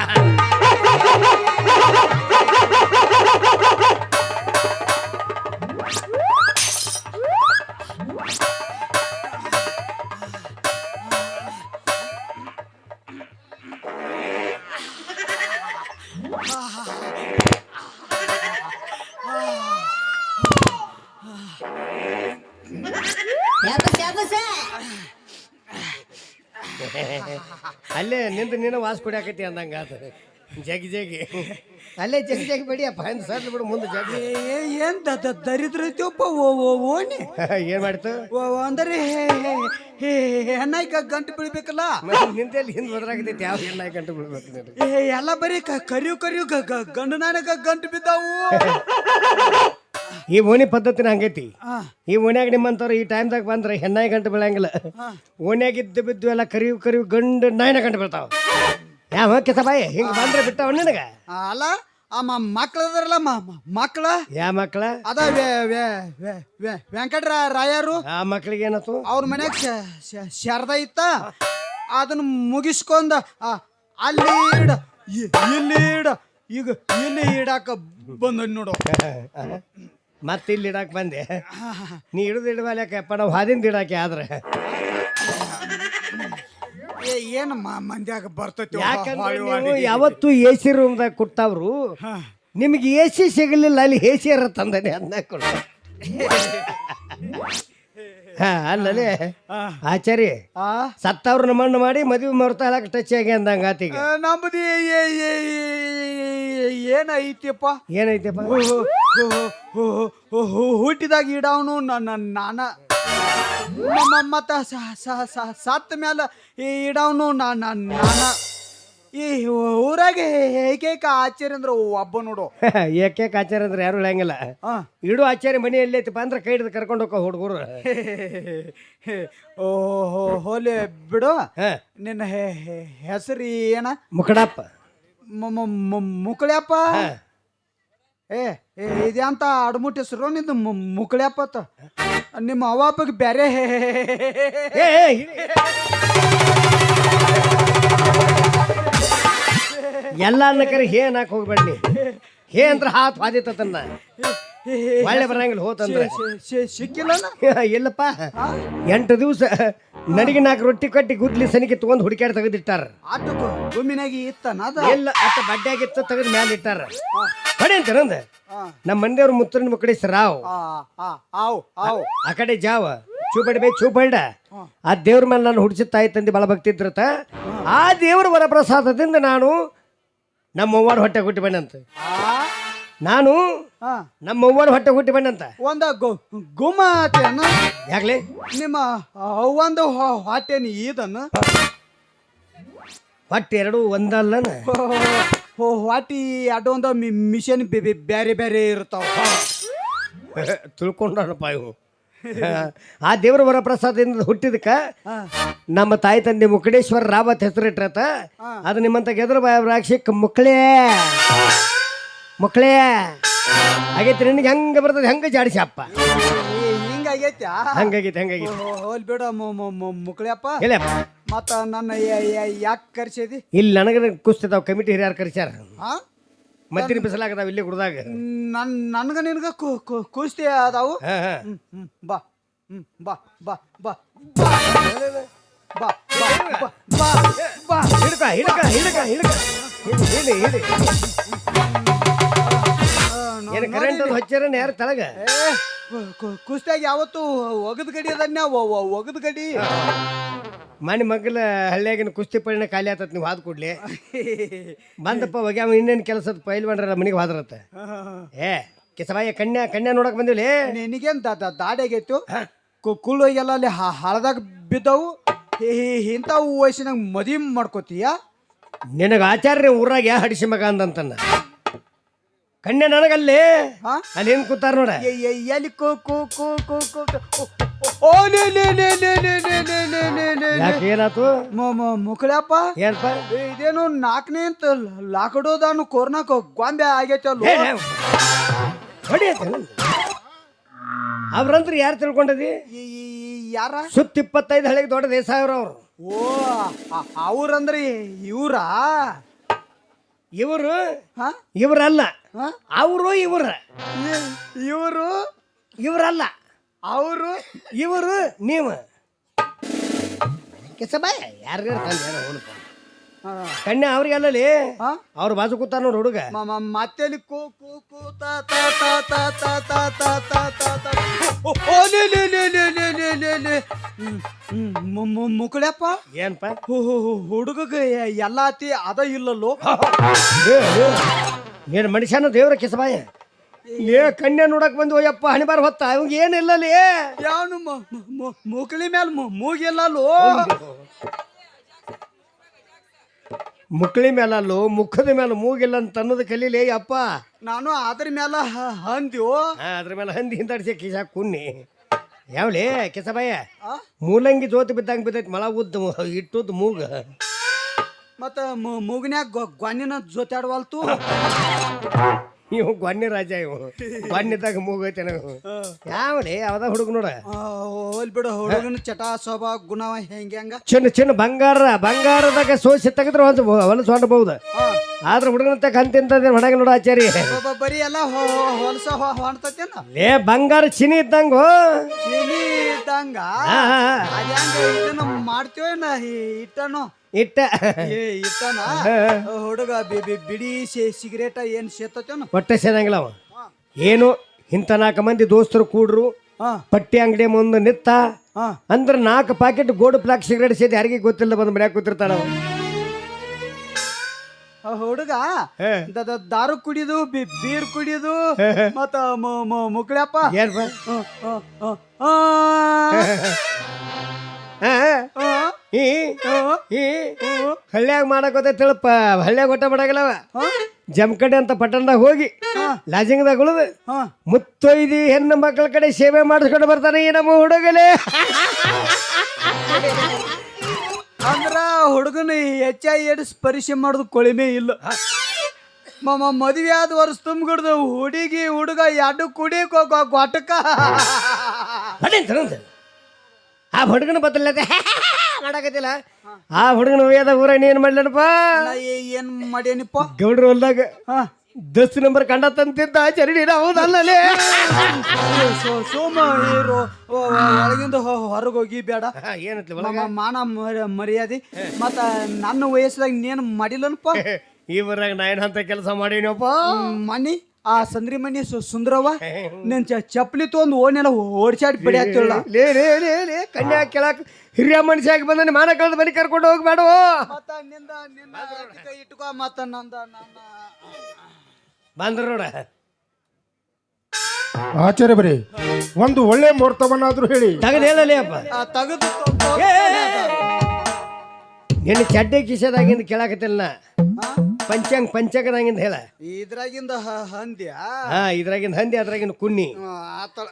ಅಲ್ಲೇ ನಿಂತು ನೀನು ವಾಸ್ ಕುಡಿಯಾಕತಿ ಅಂದಂಗ ಆತ ಜಗಿ ಜಗಿ ಅಲ್ಲೇ ಜಗಿ ಜಗಿ ಬಡಿಯಪ್ಪ ಹಿಂದೆ ಸರ್ಲಿ ಬಿಡು ಮುಂದೆ ಜಗಿ ಏನ್ ದರಿದ್ರ ಐತಿಯಪ್ಪ ಓಣಿ ಏನ್ ಮಾಡ್ತು ಅಂದರೆ ಹೆಣ್ಣಾಯ್ಕ ಗಂಟು ಬೀಳ್ಬೇಕಲ್ಲ ನಿಂತಲ್ಲಿ ಹಿಂದೆ ಬದ್ರಾಗತೈತಿ ಯಾವ ಹೆಣ್ಣ ಗಂಟು ಬಿಡ್ಬೇಕು ನಿನಗೆ ಎಲ್ಲ ಬರೀ ಕರಿಯು ಗಂಡನಾನಗ ಗಂಟು ಬಿದ್ದಾವು ಈ ಓಣಿ ಪದ್ಧತಿನ ಹಂಗೈತಿ ಈ ಓಣ್ಯಾಗ ನಿಮ್ಮಂತವ್ರು ಈ ಟೈಮ್ದಾಗ ಬಂದ್ರೆ ಹೆಣ್ಣಾಯಿ ಗಂಟು ಬೀಳಂಗಿಲ್ಲ ಓಣ್ಯಾಗ ಇದ್ದು ಬಿದ್ದು ಎಲ್ಲ ಕರಿವು ಗಂಡು ನಾಯಿನ ಗಂಟು ಬೀಳ್ತಾವ ಯಾವ ಕೆಸ ಬಾಯಿ ಹಿಂಗ ಬಂದ್ರೆ ಬಿಟ್ಟವ ನಿನಗ ಅಲ್ಲ ಮಕ್ಳದಾರಲ್ಲ ಮಕ್ಳ ಯಾವ ಮಕ್ಳ ಅದ ವೆಂಕಟ ರಾಯರು ಆ ಮಕ್ಳಿಗೆ ಏನತ್ತು ಅವ್ರ ಮನ್ಯಾಗ ಶಾರದಾ ಇತ್ತ ಅದನ್ನ ಮುಗಿಸ್ಕೊಂಡ ಅಲ್ಲಿ ಇಡ ಇಲ್ಲಿ ಇಡ ಈಗ ಇಲ್ಲಿ ಇಡಾಕ ಬಂದ ನೋಡು ಮತ್ತೆ ಇಲ್ಲಿ ಇಡಾಕ್ ಬಂದೆ ನೀ ಹಿಡಿದು ಇಡಬಾಲ್ಯಾಕಪ್ಪ ನಾವು ಹಾದಿಂದ ಇಡಾಕೆ ಆದ್ರೆ ಏನು ಮಂದ್ಯಾಗ ಬರ್ತೈತಿ ಯಾಕಂದ್ರೆ ನೀವು ಯಾವತ್ತು ಎ ಸಿ ರೂಮ್ದಾಗ ಕೊಟ್ಟವ್ರು ನಿಮಗೆ ಎ ಸಿ ಸಿಗಲಿಲ್ಲ ಅಲ್ಲಿ ಎ ಸಿ ತಂದಾನೆ ಅದನ್ನ ಕೊಡ ಅಲ್ಲೇ ಆಚಾರಿ ಸತ್ತವ್ರನ್ನ ಮಣ್ಣು ಮಾಡಿ ಮದುವೆ ಮರ್ತ ಹಾಕಿ ಟಚ್ ಆಗಿ ಅಂದಂಗ ಆತಿಗೆ ನಮ್ಮದಿ ಏನೈತಿಯಪ್ಪ ಏನೈತಪ್ಪ ಹುಟ್ಟಿದಾಗ ಇಡವನು ನಾನ ಮತ್ತ ಸತ್ತ ಮ್ಯಾಲ ಇಡವನು ನಾನ ಈ ಊರಾಗ ಏಕೈಕ ಆಚಾರ್ಯ ಅಂದ್ರೆ ಒಬ್ಬ ನೋಡು ಏಕೈಕ ಆಚಾರ್ಯ ಅಂದ್ರೆ ಯಾರು ಹೇಳಂಗಿಲ್ಲ ಇಡು ಆಚಾರ್ಯ ಮನೆ ಎಲ್ಲೈತಪ್ಪ ಅಂದ್ರೆ ಕೈ ಹಿಡಿದು ಕರ್ಕೊಂಡು ಹೋಗೋ ಹುಡುಗರು ಹೋಲಿ ಬಿಡು ನಿನ್ನ ಹೆಸರು ಏನ ಮುಕಡಪ್ಪ ಮುಕಳ್ಯಪ್ಪ ಇದ್ಯಾಂತ ಅಡ್ಮುಟ್ ಹೆಸರು ನಿಂದು ಮುಕಳ್ಯಪ್ಪ ನಿಮ್ಮ ಅವ್ವಪ್ಪಗೆ ಬೇರೆ ಎಲ್ಲ ಅನ್ನಕರಿ ಹೇ ಅನ್ನಕ್ ಹೋಗ್ಬೇಡಿ ಹೇ ಅಂದ್ರೆ ಹಾತ್ ಹಾದಿತನ್ನ ಒಳ್ಳೆ ಬರಂಗಿಲ್ಲ ಹೋತಂದ್ರೆ ಸಿಕ್ಕಿಲ್ಲ ಇಲ್ಲಪ್ಪ 8 ದಿವಸ ನಡಿಗೆ 4 ರೊಟ್ಟಿ ಕಟ್ಟಿ ಗುದ್ಲಿ ಸನಿಕೆ ತಗೊಂಡ್ ಹುಡುಕ್ಯಾಡ ತೆಗೆದಿಟ್ಟಾರ ಆಟಕ್ಕೂ ಗುಮ್ಮಿನಾಗಿ ಇತ್ತನ ಎಲ್ಲ ಅತ್ತ ಬಡ್ಡ್ಯಾಗಿತ್ತು ತೆಗೆದು ಮ್ಯಾಲ ಇಟ್ಟಾರ ಬಡಿ ಅಂತ ನಂದ ನಮ್ಮ ಮಂದಿಯವ್ರ ಮುತ್ತನ ಮಕ್ಕಳಿ ರಾವ್ ಆ ಕಡೆ ಜಾವ ಚೂಪಡಿ ಬೈ ಚೂಪಲ್ಡ ಆ ದೇವ್ರ ಮೇಲೆ ನಾನು ಹುಡ್ಸಿದ ತಾಯಿ ತಂದೆ ಬಲ ಭಕ್ತಿದ್ರತ ಆ ದೇವ್ರ ವರಪ್ರಸಾದದಿಂದ ನಾನು ನಮ್ಮ ಅವ್ವಾಡ ಹೊಟ್ಟೆ ಹುಟ್ಟಿ ಬಂದಂತ ನಾನು ನಮ್ಮ ಅವ್ವಾಡ ಹೊಟ್ಟೆ ಹುಟ್ಟಿ ಬಂದಂತ ಒಂದ ಗುಮ್ಮತೇನ ಯಾಕ್ಲೆ ನಿಮ್ಮ ಒಂದು ಹೊಟ್ಟೆನಿ ಇದನ್ನು ಹೊಟ್ಟೆ ಎರಡು ಒಂದಲ್ಲನ ಹೊಟ್ಟಿ ಅಡ್ಡೊಂದ ಮಿಷನ್ ಬೇರೆ ಬೇರೆ ಇರ್ತಾವ ತಿಳ್ಕೊಂಡಪ್ಪ ಇವು ಆ ದೇವರ ವರಪ್ರಸಾದದಿಂದ ಹುಟ್ಟಿದಕ್ಕ ನಮ್ಮ ತಾಯಿ ತಂದೆ ಮುಕಡೇಶ್ವರ ರಾವತ್ ಹೆಸರಿಟ್ರತ ಅದು ನಿಮ್ಮಂತ ಗೆದ್ರ ರಾಕ್ಷಿಕ್ ಮುಕ್ಳೇ ಆಗೈತಿ ನಿನಗೆ ಹೆಂಗ ಬರ್ತದೆ ಹೆಂಗ ಜಾಡಿಸಿ ಅಪ್ಪ ಹಿಂಗಾಗೈತಿ ಹಂಗಾಗೈತಿ ಹೋಲ್ ಬಿಡ ಮುಕ್ಳ್ಯಪ್ಪ ಇಲ್ಲಪ್ಪ ಮತ್ತ ನನ್ನ ಯಾಕೆ ಕರ್ಸಿದಿ ಇಲ್ಲಿ ನನಗೆ ಕುಸ್ತಿದಾವ್ ಕಮಿಟಿ ಹಿರಿಯರು ಕರ್ಸ್ಯಾರ ಮದ್ದಿನ ಬಿಸಲಾಗದಾವ ಇಲ್ಲಿ ಕುಡ್ದಾಗ ನನ್ಗ ನಿನ್ಗ ಕುಸ್ತಿ ಅದಾವು ಬಾ ಬಾ ಬಾ ಬಾ ಬಾ ಬಾ ಬಾ ಹಿಡ್ಕ ಏನು ಕರೆಂಟ್ ಅದು ಹಚ್ಚಾರ ಯಾರು ತಳಗ ಕುಸ್ತಿಯಾಗ ಯಾವತ್ತು ಒಗದ್ ಗಡಿ ಅದನ್ನ ಒಗದ್ ಗಡಿ ಮನೆ ಮಗ್ಲ ಹಳ್ಳಿಯಾಗಿನ ಕುಸ್ತಿ ಪಡಿನ ಖಾಲಿ ಆತತ್ ನೀವು ಹಾದ್ ಕೊಡ್ಲಿ ಬಂದಪ್ಪ ಒಗ್ಯಾವ ಇನ್ನೇನು ಕೆಲಸದ ಪೈಲ್ ಮಾಡ್ರಲ್ಲ ಮನೆಗೆ ಹಾದ್ರತ್ತ ಕಿಸಬಾಯ ಕನ್ಯಾ ನೋಡಕ್ ಬಂದಿವ್ಲಿ ನಿನಗೇನ್ ದಾಡಿಯಾಗೈತು ಕುಳ್ಳೋಗೆಲ್ಲ ಅಲ್ಲಿ ಹಳದಾಗ ಬಿದ್ದವು ಇಂಥವು ವಯಸ್ಸಿನಾಗ ಮದುವೆ ಮಾಡ್ಕೋತೀಯ ನಿನಗ ಆಚಾರ್ಯ ಊರಾಗ ಯಾ ಹಡಿಸಿ ಮಗ ಅಂದಂತನ್ನ ಕನ್ಯಾ ನನಗಲ್ಲಿ ಅಲ್ಲಿ ಏನ್ ಕೂತಾರ ನೋಡ ಎಲ್ಲಿ ಏನಾತು ಮುಕಳ್ಯಪ್ಪ ಏನಪ್ಪ ಇದೇನು 4ನೇ ಅಂತ ಲಾಕಡೋದಾನು ಕೊರ್ನಾಕ ಗೊಂಬೆ ಆಗೈತಲ್ಲ ಅವ್ರಂತ್ರ ಯಾರು ತಿಳ್ಕೊಂಡದಿ ಯಾರ ಸುತ್ತ 25 ಹಳೆಗೆ ದೊಡ್ಡ ದೇಸಾಯವ್ರ ಅವ್ರು ಓ ಅವ್ರಂದ್ರೆ ಇವ್ರಾ ಇವರು ಇವರಲ್ಲ ಅವರು ಇವರಲ್ಲ ಅವರು ಇವರು ನೀವು ಕೆಸಬಾಯ ಯಾರಿಗಾರ ತಂದ ಕನ್ಯಾ ಅವ್ರಿಗೆ ಅಲ್ಲಲ್ಲಿ ಹಾ? ಅವ್ರ ಬಾಜು ಕೂತಾನ ನೋಡು ಹುಡುಗ ಮತ್ತೇಲಿ ಕೂ ಕೂ ಕೂ ತಾ ತಾ ತಾ ತಾ ತಾ ತಾ ತಾ ತಾ ತಾ ತಾ. ಓ ಲೇ ಲೇ ಲೇ ಲೇ ಲೇ ಲೇ ಲೇ ಲೇ. ಮುಕುಳ್ಯಪ್ಪ ಏನ್ಪ ಹುಡುಗಗ ಎಲ್ಲ ಆತಿ ಅದ ಇಲ್ಲಲ್ಲೋ. ಏನ್ ಮನುಷ್ಯನ ದೇವ್ರ ಕಿಸಬಾಯ ಲೇ ಕನ್ಯಾ ನೋಡಕ್ ಬಂದು ಯಪ್ಪ ಹಣಿಬಾರ ಹೊತ್ತ ಅವಂಗ ಏನಿಲ್ಲ ಲೇ ಯಾವನು ಮುಕಳಿ ಮ್ಯಾಲ ಮೂಗಿಲ್ಲಲ್ಲೋ. ಮುಕ್ಳಿ ಮೇಲಲ್ಲೋ ಮುಖದ ಮೇಲೆ ಮೂಗಿಲ್ಲ ಅಂತ ಅನ್ನೋದು ಕಲೀಲಿ ಅಪ್ಪ. ನಾನು ಅದ್ರ ಮ್ಯಾಲ ಹಂದ್ಯೋ. ಅದ್ರ ಮೇಲೆ ಹಂದಿ ಹಿಂದಾಡ್ಸಿ ಕಿಸ ಕುನ್ನಿ ಯಾವ್ಲೇ ಕಿಸಬಾಯ ಮೂಲಂಗಿ ಜೋತಿ ಬಿದ್ದಂಗ ಬಿದ್ದೈತಿ ಮಳ ಉದ್ದ ಇಟ್ಟುದ್ ಮೂಗ ಮತ್ತ ಮೂಗಿನ್ಯಾಗ ಗ್ವಾನಿನ ಜೊತಾಡ್ವಲ್ತು. ಇವು ಗ್ವಾನ್ಯ ರಾಜ ಇವು ಗ್ವಾನ್ಯದಾಗ ಮೂಗೈತೆ ನಾವು ಯಾವಲೇ ಯಾವ್ದ ಹುಡುಗ ನೋಡ ಹೋಲ್ ಬಿಡು ಹುಡುಗನ ಚಟ ಸ್ವಭಾವ ಗುಣ ಹೆಂಗ ಚಿನ್ನ ಬಂಗಾರದಾಗ ಸೋಸಿ ತೆಗೆದ್ರೆ ಒಂದು ಹೊಲಸು ಹೊಂಡಬಹುದು. ಆದ್ರೆ ಹುಡುಗನ ತಕ್ಕ ಅಂತಿಂತ ಹೊಡಗ ನೋಡ ಆಚಾರಿ ಬರೀ ಎಲ್ಲ ಹೊಲಸ ಹೊಣ್ತೇನ. ಲೇ ಬಂಗಾರ ಚಿನಿ ಇದ್ದಂಗ ಚೀನಿ ಇದ್ದಂಗ ಅದ್ಯಾಂಗ ಇದನ್ನ ಮಾಡ್ತೀವೇನ ಇಟ್ಟನು ಇಟ್ಟ ಇಟ್ಟನ ಹುಡುಗ ಬಿಡಿ ಸಿಗರೇಟ ಏನ್ ಸೇತೇನ ಹೊಟ್ಟೆ ಸೇದಂಗಿಲ್ಲ ಅವ ಏನು ಇಂಥ 4 ಮಂದಿ ದೋಸ್ತರು ಕೂಡ್ರು ಪಟ್ಟಿ ಅಂಗಡಿ ಮುಂದೆ ನಿತ್ತ ಅಂದ್ರೆ 4 ಪ್ಯಾಕೆಟ್ ಗೋಲ್ಡ್ ಪ್ಲಾಕ್ ಸಿಗರೇಟ್ ಸೇದಿ ಯಾರಿಗೆ ಗೊತ್ತಿಲ್ಲ ಬಂದ್ ಮನ್ಯಾಗ ಕೂತಿರ್ತಾಳ ಹುಡುಗ ದಾರು ಕುಡಿದು ಬೀರ್ ಕುಡಿದು ಮತ್ತ ಮುಕ್ಳ್ಯಪ್ಪ ಏನ್ಪ ಹಳ್ಳ್ಯಾಗ ಮಾಡಕ್ ತಿಳಪ್ಪ ಹಳ್ಳ್ಯಾಗ ಒಟ್ಟ ಮಾಡಾಗಲ್ಲವ ಜಮಕಡೆ ಅಂತ ಪಟ್ಟಣದಾಗ ಹೋಗಿ ಲಾಜಿಂಗ್ದಾಗ ಉಳಿದು ಮುತ್ತೊಯ್ದಿ ಹೆಣ್ಣು ಮಕ್ಕಳ ಕಡೆ ಸೇವೆ ಮಾಡಿಸ್ಕೊಂಡು ಬರ್ತಾನೆ ಈ ನಮ್ಮ ಹುಡುಗಲೇ. ಅಂದ್ರ ಹುಡುಗನ ಹೆಚ್ಚಾಗಿ ಎಡ್ಸ್ ಪರಿಚಯ ಮಾಡೋದು ಕೊಳಿಮೆ ಇಲ್ಲ. ಮದುವೆ ಆದ ವರ್ಷ ತುಂಬಿಗಿಡ್ದು ಹುಡುಗ ಎರಡು ಕುಡಿ ಗೊಟ್ಟಕ ಆ ಹುಡುಗನ ಬದಲದೆ ಮಾಡಾಕತ್ತಿಲ್ಲ. ಆ ಹುಡುಗನ ಒಯ್ಯದ ಊರ ಏನ್ ಮಾಡ್ಲನಪ್ಪ ಏನ್ ಮಾಡ್ಯಾನಿಪ್ಪ ಗೌಡ್ರ ಹೊಲ್ದಾಗ 10 ನಂಬರ್ ಕಂಡ ತಂತಿದ್ದ ಚರಡಿ ಹೌದಲ್ಲೇ ಸೋಮ ಹೀರೋ ಒಳಗಿಂದ ಹೊರಗೆ ಹೋಗಿ ಬೇಡ ಏನತ್ಲಿ ಮಾನ ಮರ್ಯಾದೆ ಮತ್ತ ನನ್ನ ವಯಸ್ಸದಾಗ ನೀನು ಮಾಡಿಲ್ಲನಪ್ಪ. ಈ ಊರಾಗ ನಾ ಏನಂತ ಕೆಲಸ ಮಾಡೀನಪ್ಪ ಮನಿ ಆ ಸಂದ್ರಿ ಮನಿ ಸುಂದರವ ನಿನ್ ಚಪ್ಪಲಿ ತೊಂದು ಓನೆಲ್ಲ ಓಡ್ಸಾಡಿ ಬಿಡಿ ಆಗ್ತಿಲ್ಲ. ಲೇ ಕನ್ಯಾ ಕೇಳಕ್ ಹಿರಿಯ ಮನುಷ್ಯಾಗಿ ಬಂದ ಮಾನ ಕಳೆದ ಮನೆ ಕರ್ಕೊಂಡು ಹೋಗ್ಬೇಡವೋ ಮತ್ತ ಇಟ್ಕೋ ಮತ್ತ ನಂದ ಬಂದ್ರ ನೋಡ ಆಚಾರ್ಯ ಬರೀ ಒಂದು ಒಳ್ಳೆ ಮುಹೂರ್ತವನ್ನಾದ್ರೂ ಹೇಳಿ ತಗದ್ ಹೇಳಲಿ ಅಪ್ಪ ತೆಗೆದು ನಿನ್ನ ಚಡ್ಡೆ ಕಿಸದಾಗಿಂದ ಕೇಳಾಕತ್ತಿಲ್ಲ ಪಂಚಾಂಗದಾಗಿಂದ ಹೇಳ ಇದ್ರಾಗಿಂದ ಹಂದ್ಯಾ ಇದ್ರಾಗಿಂದ ಹಂದಿ ಅದ್ರಾಗಿಂದ ಕುನ್ನಿ ಆತಳ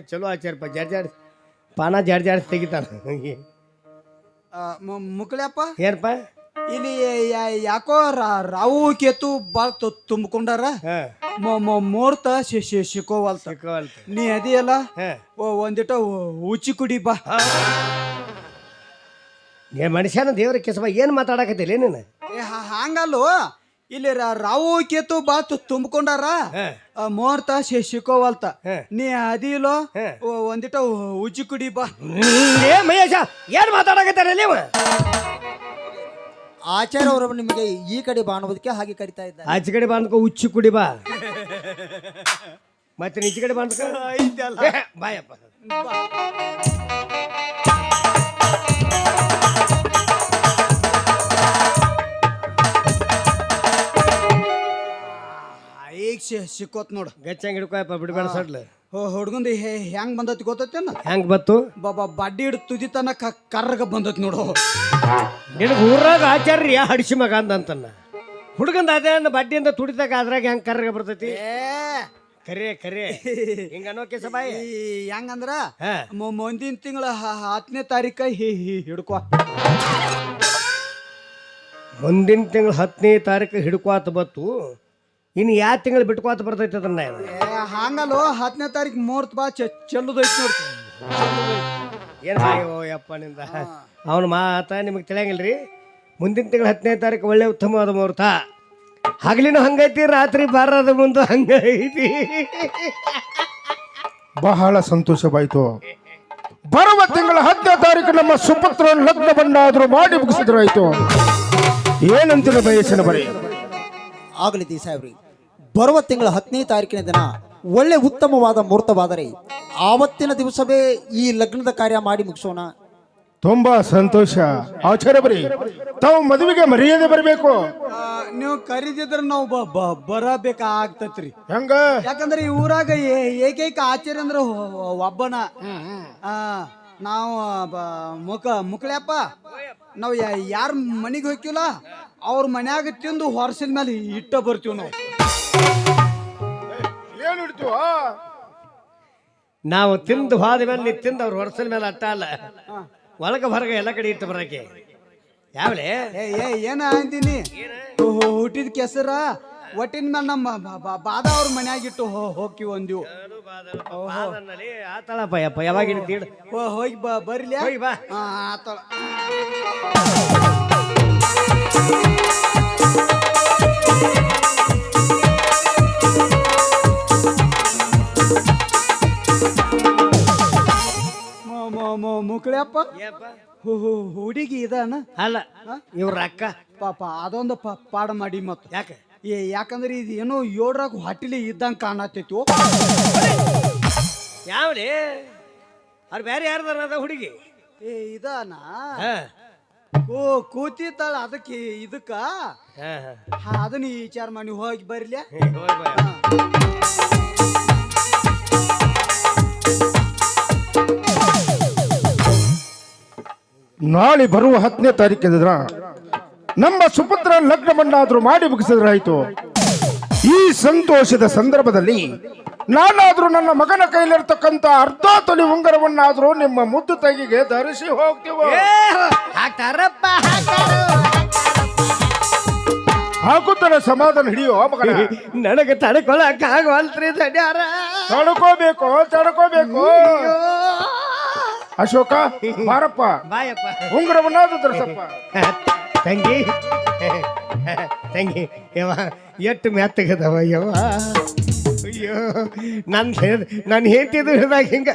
ಚಲೋ ಆಚಾರಪ್ಪ ಜಾಡ್ ಪಾನ ಜಾಡ್ ತೆಗಿತಾನ ಮುಕ್ಳ್ಯಪ್ಪ ಏನಪ್ಪ ಇಲ್ಲಿ ಯಾಕೋ ರಾವು ಕೇತು ಬಾಳ್ ತುಂಬಿಕೊಂಡಾರ ಮುಹೂರ್ತ ಸಿಕ್ಕೋವಲ್ತ ನೀ ಅದಿಯಲ್ಲ ಒಂದಿಟ ಉಚ್ಚಿ ಕುಡಿ ಬಾ. ಮನುಷ್ಯನ ದೇವ್ರ ಕೆಸಬ ಏನ್ ಮಾತಾಡಕತ್ತಿಲ್ಲ ನೀನು ಹಂಗಲ್ಲೋ ಇಲ್ಲಿ ರಾವು ಕೇತು ಬಾ ತುಂಬಿಕೊಂಡಾರ ಮುಹೂರ್ತ ಸಿಕ್ಕೋವಲ್ತ ನೀ ಅದಿಯಲ್ಲೋ ಒಂದಿಟ ಉಚ್ಚಿ ಕುಡಿ ಬಾ. ಮಹೇಶ ಏನ್ ಮಾತಾಡಕತ್ತಾರ ನೀವು ಆಚಾರ್ಯ ಅವರು ನಿಮಗೆ ಈ ಕಡೆ ಬಾಣುವುದಕ್ಕೆ ಹಾಗೆ ಕರಿತಾ ಇದ್ದಾರೆ. ಆಚೆ ಕಡೆ ಬಾಂದ್ಕೊ ಉಚ್ಚಿ ಕುಡಿ ಬಾ ಮತ್ತೆ ಈಚೆ ಕಡೆ ಬಾಂದ್ಕೊ ಬಾಯಪ್ಪ. ಈಗ ಸಿಕ್ಕೋತ್ ನೋಡು ಗಚ್ಚಂಗ್ ಹಿಡ್ಕೊಯಪ್ಪ ಬಿಡ್ಬೇಡ ಸಡ್ಲ ಹುಡ್ಗಂದು ಹೆಂಗ್ ಬಂದತಿ ಗೊತ್ತೇನ ಹೆಂಗ್ ಬತ್ತು ಬಡ್ಡಿ ಹಿಡ್ ತುದಿ ತನ ಕರ್ರಗ ಬಂದತ್ ನೋಡು. ನಿನಗೆ ಊರಾಗ ಆಚಾರ್ಯ ಹಡಿಸಿ ಮಗ ಅಂತನ್ನ ಹುಡುಗಂದ ಅದೇ ಬಡ್ಡಿಯಿಂದ ತುಡಿದಾಗ ಅದ್ರಾಗ ಹೆಂಗ್ ಕರ್ರಗ ಬರ್ತೈತಿ ಕರೆ ಹಿಂಗ ಅನ್ನೋ ಕೇಸ ಬಾಯಿ ಹೆಂಗಂದ್ರ ಮುಂದಿನ ತಿಂಗಳ 10ನೇ ತಾರೀಕ ಹಿಡ್ಕೊ ಮುಂದಿನ ತಿಂಗಳ 10ನೇ ತಾರೀಕು ಹಿಡ್ಕೋತ ಬತ್ತು ಇನ್ನು ಯಾವ ತಿಂಗಳು ಬಿಟ್ಕೋತ ಬರ್ತೈತಿ ಅದನ್ನ ಹಂಗಲ್ಲೋ 10ನೇ ತಾರೀಕು ಮುಹೂರ್ತ ಬಾ ಚೆಲ್ಲುದೈತಿ ನೋಡ್ತಿ ಏನ್ ಬಾಯೋ ಯಪ್ಪ ನಿಂದ ಅವನ ಮಾತ ನಿಮಗೆ ತಿಳಿಯಂಗಿಲ್ರಿ ಮುಂದಿನ ತಿಂಗಳ 10ನೇ ತಾರೀಕು ಒಳ್ಳೆ ಉತ್ತಮವಾದ ಮುಹೂರ್ತ. ಹಗಲಿನೂ ಹಂಗೈತಿ, ರಾತ್ರಿ ಬಾರದ ಮುಂದೆ ಹಂಗೈತಿ. ಬಹಳ ಸಂತೋಷವಾಯಿತು. ಬರುವ ತಿಂಗಳ 10ನೇ ತಾರೀಕು ನಮ್ಮ ಸುಪುತ್ರ ಲಗ್ನ ಬಂದಾದರೂ ಮಾಡಿ ಮುಗಿಸಿದ್ರಾಯ್ತು. ಏನಂತಿಲ್ಲ ಬಯಸಿನ ಬರೀ ಆಗಲಿ ದಿ ಸಾಹೇಬ್ರಿ, ಬರುವ ತಿಂಗಳ 10ನೇ ತಾರೀಕಿನ ದಿನ ಒಳ್ಳೆ ಉತ್ತಮವಾದ ಮುಹೂರ್ತವಾದರೆ ಆವತ್ತಿನ ದಿವಸವೇ ಈ ಲಗ್ನದ ಕಾರ್ಯ ಮಾಡಿ ಮುಗಿಸೋಣ. ತುಂಬಾ ಸಂತೋಷ. ಆಚಾರ್ಯ ಬರೀ ತಾವು ಮದುವೆಗೆ ಮರ್ಯಾದೆ ಬರಬೇಕು. ನೀವು ಕರೀದಿದ್ರ ನಾವು ಬರಬೇಕಾಗ್ತತ್ರಿ. ಹೆಂಗ? ಯಾಕಂದ್ರೆ ಈ ಊರಾಗ ಏಕೈಕ ಆಚಾರ್ಯ ಅಂದ್ರೆ ಒಬ್ಬನ. ನಾವು ಮುಕ್ಳ್ಯಪ್ಪ ನಾವು ಯಾರ ಮನೆಗೆ ಹೋಗ್ತಿವಲ್ಲ ಅವ್ರ ಮನ್ಯಾಗ ತಿಂದು ಹೊರಸಿನ ಮೇಲೆ ಇಟ್ಟ ಬರ್ತೀವಿ ನಾವು. ಏನು ಇಡ್ತೀವ? ನಾವು ತಿಂದು ಹೋದ ಮೇಲೆ ನೀವು ತಿಂದು ಅವ್ರು ಹೊರಸಲ ಮೇಲೆ ಅಟ್ಟ ಅಲ್ಲ, ಒಳಗ ಹೊರಗ ಎಲ್ಲ ಕಡೆ ಇಟ್ಟು ಬರಕ್ಕೆ. ಯಾವಲೇ ಏನ ಅಂತೀನಿ, ಹುಟ್ಟಿದ ಕೆಸರ ಒಟ್ಟಿನ ಮೇಲೆ ನಮ್ಮ ಬಾದ ಅವ್ರ ಮನ್ಯಾಗಿಟ್ಟು ಹೋಗ್ತೀವಿ ಒಂದಿವು. ಆತಳಪ್ಪ ಯಪ್ಪ, ಯಾವಾಗ ಹೋಗಿ ಬರ್ಲಿ. ಹೋಗಿ ಬಾ. ಆತಳ. ಮುಕ್ಳ್ಯಪ್ಪ ಹುಡುಗಿ ಇದಾನ ಅಲ್ಲ ಇವ್ರ ಅಕ್ಕ ಪಾಪ ಅದೊಂದು ಪಾಡ ಮಾಡಿ ಮತ್ತ. ಯಾಕಂದ್ರೆ ಇದು ಏನೋ 7ರಾಗ ಹೊಟ್ಟಿಲಿ ಇದ್ದಂಗ ಕಾಣತೈತಿ. ಯಾವಲೇ ಅವ್ರು ಬೇರೆ ಯಾರ್ದಾರ ಅದ ಹುಡುಗಿ? ಇದಾನ ಕೂತಿತ್ತಾಳ ಅದಕ್ಕೆ ಇದಕ್ಕ ಅದನ್ನ ವಿಚಾರ ಮಾಡಿ ಹೋಗಿ ಬರ್ಲಿ. ನಾಳೆ ಬರುವ 10ನೇ ತಾರೀಕಿನ ನಮ್ಮ ಸುಪುತ್ರ ಲಗ್ನ ಬಂದಾದ್ರೂ ಮಾಡಿ ಮುಗಿಸಿದ್ರಾಯ್ತು. ಈ ಸಂತೋಷದ ಸಂದರ್ಭದಲ್ಲಿ ನಾನಾದ್ರೂ ನನ್ನ ಮಗನ ಕೈಲಿರ್ತಕ್ಕಂಥ ಅರ್ಧ ತೊಲಿ ಉಂಗರವನ್ನಾದ್ರೂ ನಿಮ್ಮ ಮುದ್ದು ತಂಗಿಗೆ ಧರಿಸಿ ಹೋಗ್ತೀವ. ಹಾಕುತ್ತಾನೆ ಸಮಾಧಾನ ಹಿಡಿಯೋ ಮಗನ. ನನಗೆ ತಡ್ಕೊಳಕ್ ಆಗವಲ್ತ್ರಿ ದಡ್ಯಾರ. ತಡ್ಕೋಬೇಕು. ಅಶೋಕ ಬಾರಪ್ಪ, ಬಾಯಪ್ಪ, ಉಂಗುರವನ್ನಾದ್ರೂ ಧರಿಸಪ್ಪ. ತಂಗಿ ಯವ ಎಷ್ಟು ಮೆತ್ತಗದವ ಯವ. ಅಯ್ಯೋ ನನ್ನ ಹೇಳ್ತಿದ್ದು ಹಿಡ್ದಾಗ ಹಿಂಗ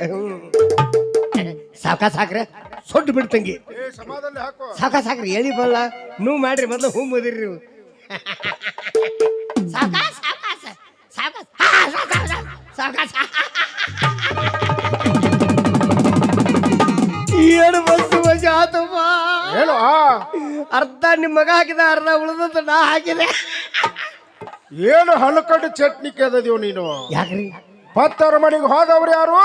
ಸಾಕ್ರೆ ಸೊಡ್ಡು ಬಿಡು ತಂಗಿ. ಸಾಕ್ರೆ ಹೇಳಿ ಬಲ್ಲ ನೀವು ಮಾಡ್ರಿ, ಮೊದಲು ಹೂ ಮುದಿರಿ ನೀವು. ಏನು ಬಂತು ಮಜಾ ಆತಮ್ಮ. ಹೇಳು. ಅರ್ಧ ನಿಮ್ಮ ಮಗ ಹಾಕಿದ, ಅರ್ಧ ಉಳಿದ ನಾ ಹಾಕಿದೆ. ಏನು ಹಲಕಟ್ಟು ಚಟ್ನಿ ಕೇಳಿದೀವ್ ನೀನು? ಯಾಕ್ರಿ? ಪತ್ತರ ಮನೆಗೆ ಹೋದವ್ರು ಯಾರು?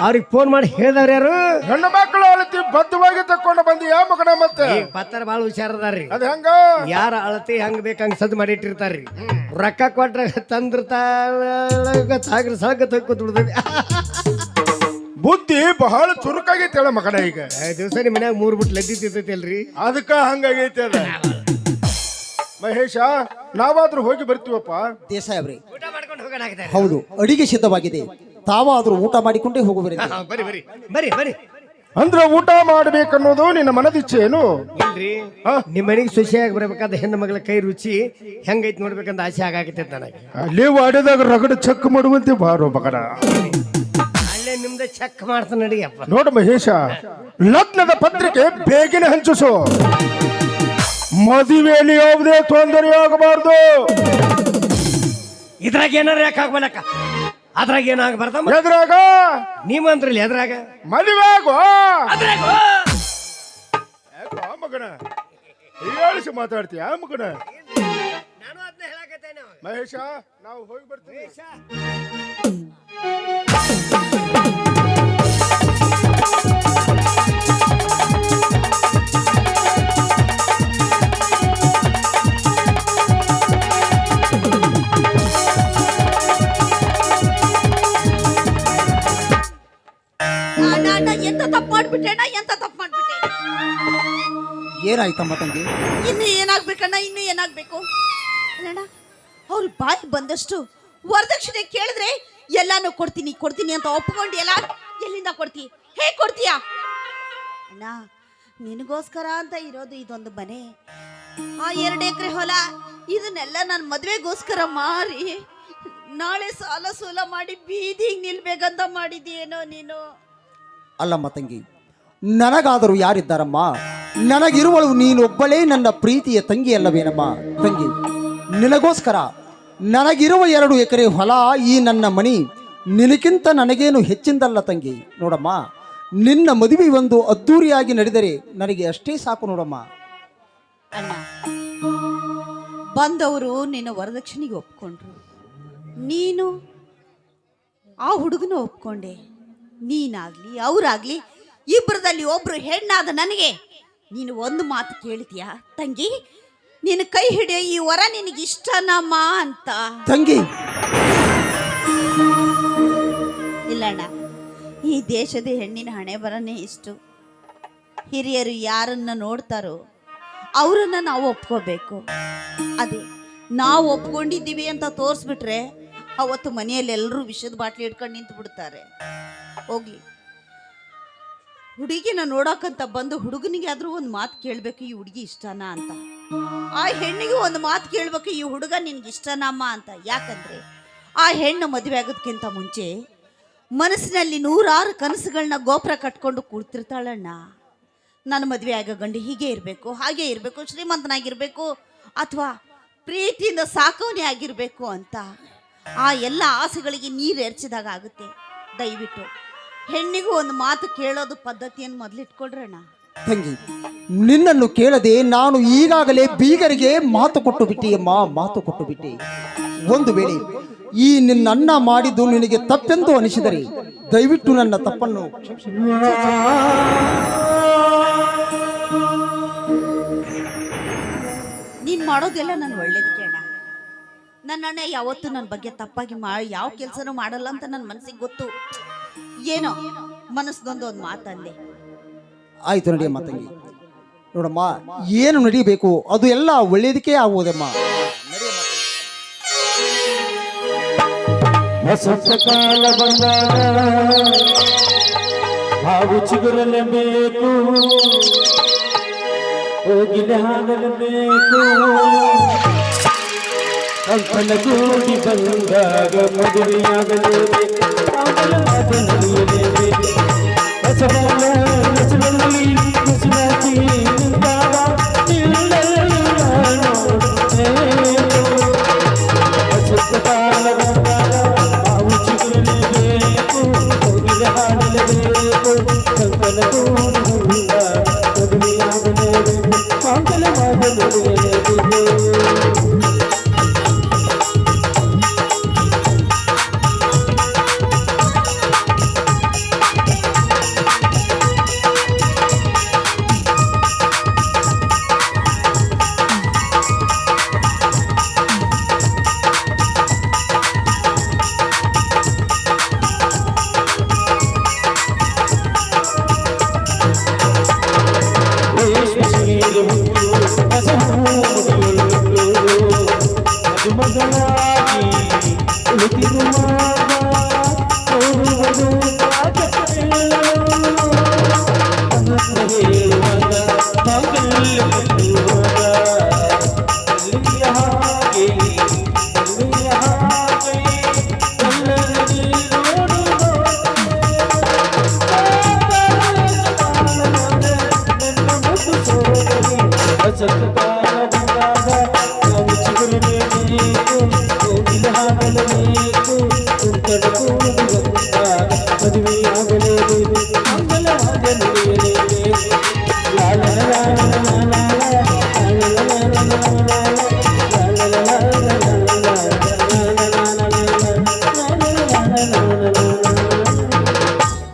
ಅವ್ರಿಗೆ ಫೋನ್ ಮಾಡಿ ಹೇಳಿದವ್ರು ಯಾರು? ಹೆಣ್ಣು ಮಕ್ಕಳು ಅಳತಿ ಬದ್ಧವಾಗಿ ತಕೊಂಡು ಬಂದು ಯಾವ ಮಗನ ಮತ್ತೆ ಪತ್ತರ ಭಾಳ ಹುಷಾರದಾರ್ರಿ. ಅದ ಹೆಂಗ? ಯಾರ ಅಳತಿ ಹೆಂಗ್ ಬೇಕಂಗ್ ಸದ್ ಮಾಡಿ ಇಟ್ಟಿರ್ತಾರ್ರಿ. ರೊಕ್ಕ ಕೊಟ್ರ ತಂದಿರ್ತಾಗ್ರಿ ಸಳಗ ತಕ್ಕೊತ್ ಬಿಡ್ತದೆ. ಬುದ್ಧಿ ಬಹಳ ಚುರುಕಾಗೈತಿ ಹೇಳ ಮಗನ. ಈಗ ದಿವಸ ನಿಮ್ಮ ಮನ್ಯಾಗ 3 ಬಿಟ್ಟು ಲದ್ದಿರ್ತೈತಿ ಅಲ್ರಿ, ಅದಕ್ಕ ಹಂಗಾಗೈತಿ ಅದ. ಮಹೇಶ, ನಾವಾದ್ರೂ ಹೋಗಿ ಬರ್ತೀವಪ್ಪ. ದೇಸಾಯಬ್ರಿ, ಊಟ ಮಾಡ್ಕೊಂಡು ಹೋಗೋಣ. ಹೌದು, ಅಡಿಗೆ ಸಿದ್ಧವಾಗಿದೆ. ತಾವಾದ್ರೂ ಊಟ ಮಾಡಿಕೊಂಡೇ ಹೋಗುವರಿ. ಬರ್ರಿ ಬರ್ರಿ ಬರ್ರಿ ಬರ್ರಿ. ಅಂದ್ರೆ ಊಟ ಮಾಡ್ಬೇಕನ್ನೋದು ನಿನ್ನ ಮನದಿಚ್ಛೆ ಏನು? ಇಲ್ರಿ, ನಿಮ್ಮ ಮನೆಗೆ ಸೊಸೆಯಾಗಿ ಬರ್ಬೇಕಾದ ಹೆಣ್ಣು ಮಗಳ ಕೈ ರುಚಿ ಹೆಂಗೈತಿ ನೋಡ್ಬೇಕಂತ ಆಸೆ ಆಗಾಕೈತೆ ನನಗೆ. ಅಲ್ಲಿ ವಾಡ್ಯದಾಗ ರಗಡ ಚೆಕ್ ಮಾಡುವಂತೆ ಬಾರೋ ಮಗನ. ಅಲ್ಲೇ ನಿಮ್ದೆ ಚೆಕ್ ಮಾಡ್ತಾನೆ ನಡಿಯಪ್ಪ. ನೋಡು ಮಹೇಶ, ಲಗ್ನದ ಪತ್ರಿಕೆ ಬೇಗನೆ ಹಂಚಿಸು. ಮದುವೆಯಲ್ಲಿ ಯಾವುದೇ ತೊಂದರೆ ಆಗಬಾರ್ದು. ಇದ್ರಾಗ ಏನಾರ ಯಾಕೆ ಆಗ್ಬಲಕ್ಕ? ಅದ್ರಾಗ ಏನಾಗಬಾರ್ದ? ಎದ್ರಾಗ ನೀವಂದ್ರಲ್ಲಿ ಎದ್ರಾಗ ಮದುವೆ ಆಗೋ ಅದ್ರಾಗ ಮಗನ ಹೇಳಿಸಿ ಮಾತಾಡ್ತೀಯ ಮಗನ. ನಾನು ಅದನ್ನ ಹೇಳಕತ್ತೇನೆ. ಮಹೇಶ, ನಾವು ಹೋಗಿ ಬರ್ತೀವಿ. ಎಂತ ತಪ್ಪು ಮಾಡ್ಬಿಟ್ಟೆಣ್ಣ, ಎಂತ ತಪ್ಪು ಮಾಡ್ಬಿಟ್ಟೆ. ಏನಾಯ್ತಮ್ಮ ತಂಗಿ? ಇನ್ನು ಏನಾಗ್ಬೇಕಣ್ಣ, ಇನ್ನು ಏನಾಗ್ಬೇಕು ಅಲ್ಲಣ್ಣ? ಅವ್ರ ಬಾಯಿ ಬಂದಷ್ಟು ವರದಕ್ಷಿಣೆ ಕೇಳಿದ್ರೆ ಎಲ್ಲಾನು ಕೊಡ್ತೀನಿ ಅಂತ ಒಪ್ಕೊಂಡು ಎಲ್ಲ ಎಲ್ಲಿಂದ ಕೊಡ್ತೀಯ? ಹೇಗೆ ಕೊಡ್ತೀಯ ಅಣ್ಣ? ನಿನಗೋಸ್ಕರ ಅಂತ ಇರೋದು ಇದೊಂದು ಮನೆ, ಆ 2 ಎಕರೆ ಹೊಲ, ಇದನ್ನೆಲ್ಲ ನನ್ನ ಮದುವೆಗೋಸ್ಕರ ಮಾರಿ ನಾಳೆ ಸಾಲ ಸೂಲ ಮಾಡಿ ಬೀದಿಗೆ ನಿಲ್ಬೇಕಂತ ಮಾಡಿದೀಯೇನೋ ನೀನು. ಅಲ್ಲಮ್ಮ ತಂಗಿ, ನನಗಾದರೂ ಯಾರಿದ್ದಾರಮ್ಮ? ನನಗಿರುವಳು ನೀನೊಬ್ಬಳೇ ನನ್ನ ಪ್ರೀತಿಯ ತಂಗಿ ಅಲ್ಲವೇನಮ್ಮ? ತಂಗಿ, ನಿನಗೋಸ್ಕರ ನನಗಿರುವ 2 ಎಕರೆ ಹೊಲ, ಈ ನನ್ನ ಮಣಿ ನಿನಗಿಂತ ನನಗೇನು ಹೆಚ್ಚಿಂದಲ್ಲ ತಂಗಿ. ನೋಡಮ್ಮ, ನಿನ್ನ ಮದುವೆ ಒಂದು ಅದ್ದೂರಿಯಾಗಿ ನಡೆದರೆ ನನಗೆ ಅಷ್ಟೇ ಸಾಕು ನೋಡಮ್ಮ. ಅಣ್ಣ, ಬಂದವರು ನಿನ್ನ ವರದಕ್ಷಿಣೆಗೆ ಒಪ್ಕೊಂಡ್ರು, ನೀನು ಆ ಹುಡುಗನ ಒಪ್ಕೊಂಡೆ. ನೀನಾಗ್ಲಿ ಅವರಾಗ್ಲಿ ಇಬ್ಬರದಲ್ಲಿ ಒಬ್ರು ಹೆಣ್ಣಾದ ನನಗೆ ನೀನು ಒಂದು ಮಾತು ಕೇಳ್ತೀಯಾ ತಂಗಿ? ನಿನ್ನ ಕೈ ಹಿಡಿಯೋ ಈ ವರ ನಿನಗೆ ಇಷ್ಟನಮ್ಮ ಅಂತ. ತಂಗಿ, ಇಲ್ಲಣ್ಣ, ಈ ದೇಶದ ಹೆಣ್ಣಿನ ಹಣೆ ಬರನೇ ಇಷ್ಟು. ಹಿರಿಯರು ಯಾರನ್ನ ನೋಡ್ತಾರೋ ಅವರನ್ನ ನಾವು ಒಪ್ಕೋಬೇಕು. ಅದೇ ನಾವು ಒಪ್ಕೊಂಡಿದ್ದೀವಿ ಅಂತ ತೋರಿಸ್ಬಿಟ್ರೆ ಅವತ್ತು ಮನೆಯಲ್ಲಿ ಎಲ್ಲರೂ ವಿಷದ ಬಾಟ್ಲಿ ಇಟ್ಕೊಂಡು ನಿಂತು ಬಿಡ್ತಾರೆ. ಹೋಗ್ಲಿ, ಹುಡುಗಿನ ನೋಡಕ್ಕಂತ ಬಂದು ಹುಡುಗನಿಗೆ ಆದ್ರೂ ಒಂದು ಮಾತು ಕೇಳಬೇಕು, ಈ ಹುಡುಗಿ ಇಷ್ಟನಾ ಅಂತ. ಆ ಹೆಣ್ಣಿಗೆ ಒಂದು ಮಾತು ಕೇಳಬೇಕು, ಈ ಹುಡುಗ ನಿನ್ಗೆ ಇಷ್ಟನಮ್ಮ ಅಂತ. ಯಾಕಂದ್ರೆ ಆ ಹೆಣ್ಣು ಮದುವೆ ಆಗೋದಕ್ಕಿಂತ ಮುಂಚೆ ಮನಸ್ಸಿನಲ್ಲಿ 100 ಕನಸುಗಳನ್ನ ಗೋಪುರ ಕಟ್ಕೊಂಡು ಕೂಡ್ತಿರ್ತಾಳಣ್ಣ. ನನ್ನ ಮದುವೆ ಆಗೋ ಗಂಡು ಹೀಗೆ ಇರಬೇಕು, ಹಾಗೆ ಇರಬೇಕು, ಶ್ರೀಮಂತನಾಗಿರ್ಬೇಕು, ಅಥವಾ ಪ್ರೀತಿಯಿಂದ ಸಾಕವನೇ ಆಗಿರಬೇಕು ಅಂತ. ಆ ಎಲ್ಲ ಆಸೆಗಳಿಗೆ ನೀರು ಎರಚಿದಾಗ ಆಗುತ್ತೆ. ದಯವಿಟ್ಟು ಹೆಣ್ಣಿಗೂ ಒಂದು ಮಾತು ಕೇಳೋದು ಪದ್ಧತಿಯನ್ನು ಮೊದಲಿಟ್ಕೊಡ್ರಣ್ಣ. ತಂಗಿ, ನಿನ್ನನ್ನು ಕೇಳದೆ ನಾನು ಈಗಾಗಲೇ ಬೀಗರಿಗೆ ಮಾತು ಕೊಟ್ಟು ಬಿಟ್ಟಿಯಮ್ಮ, ಮಾತು ಕೊಟ್ಟು ಬಿಟ್ಟೆ. ಒಂದು ವೇಳೆ ಈ ನಿನ್ನ ಮಾಡಿದ್ದು ನಿನಗೆ ತಪ್ಪೆಂದು ಅನಿಸಿದರೆ ದಯವಿಟ್ಟು ನನ್ನ ತಪ್ಪನ್ನು ನೀನು ಮಾಡೋದೆಲ್ಲ ನಾನು ಒಳ್ಳೇದಕ್ಕೆ ಅಣ್ಣ. ನನ್ನ ಅಣ್ಣ ಯಾವತ್ತೂ ನನ್ನ ಬಗ್ಗೆ ತಪ್ಪಾಗಿ ಯಾವ ಕೆಲಸನೂ ಮಾಡಲ್ಲ ಅಂತ ನನ್ನ ಮನಸ್ಸಿಗೆ ಗೊತ್ತು. ಏನೋ ಮನಸ್ಸದೊಂದು ಒಂದು ಮಾತಂದೆ. ಆಯ್ತು ನಡಿಯಮ್ಮ ತಂಗಿ. ನೋಡಮ್ಮ, ಏನು ನಡೀಬೇಕು ಅದು ಎಲ್ಲ ಒಳ್ಳೇದಕ್ಕೆ ಆಗುವುದಮ್ಮ. ವಸಂತ ಕಾಲ ಬಂದಾಗ ಹಾವು ಚಿಗುರಲೇಬೇಕು, ಹೋಗಿಲೆ ಹಾಗಲೇಬೇಕು. ಕಂಕಣ ಕೂಡಿ ಬಂದಾಗ ಮದುವೆಯಾಗಲೇಬೇಕು, ಆಮೇಲೆ ನಡೆಯಲೇಬೇಕು. ಹೊಸಬಲ್ಲ ಹೊಸಬಲ್ಲಿ ಹೊಸದಾಗಿ ನಿಂತಾಗ ನಿಲ್ಲೆಲ್ಲ ನೋಡುತ್ತೇನೆ. ವಸಂತ ಕಾಲ ಬಂದಾಗ ಹಾವು ಚಿಗುರಲೇಬೇಕು, ಹೋಗಿಲೆ ಹಾಡಲೇಬೇಕು. ಕಂಕಣ ಕೂಡಿ ಬಂದಾಗ ಮದುವೆಯಾಗಲೇಬೇಕು, ಆಮೇಲೆ ನಡೆಯಲೇಬೇಕು. Just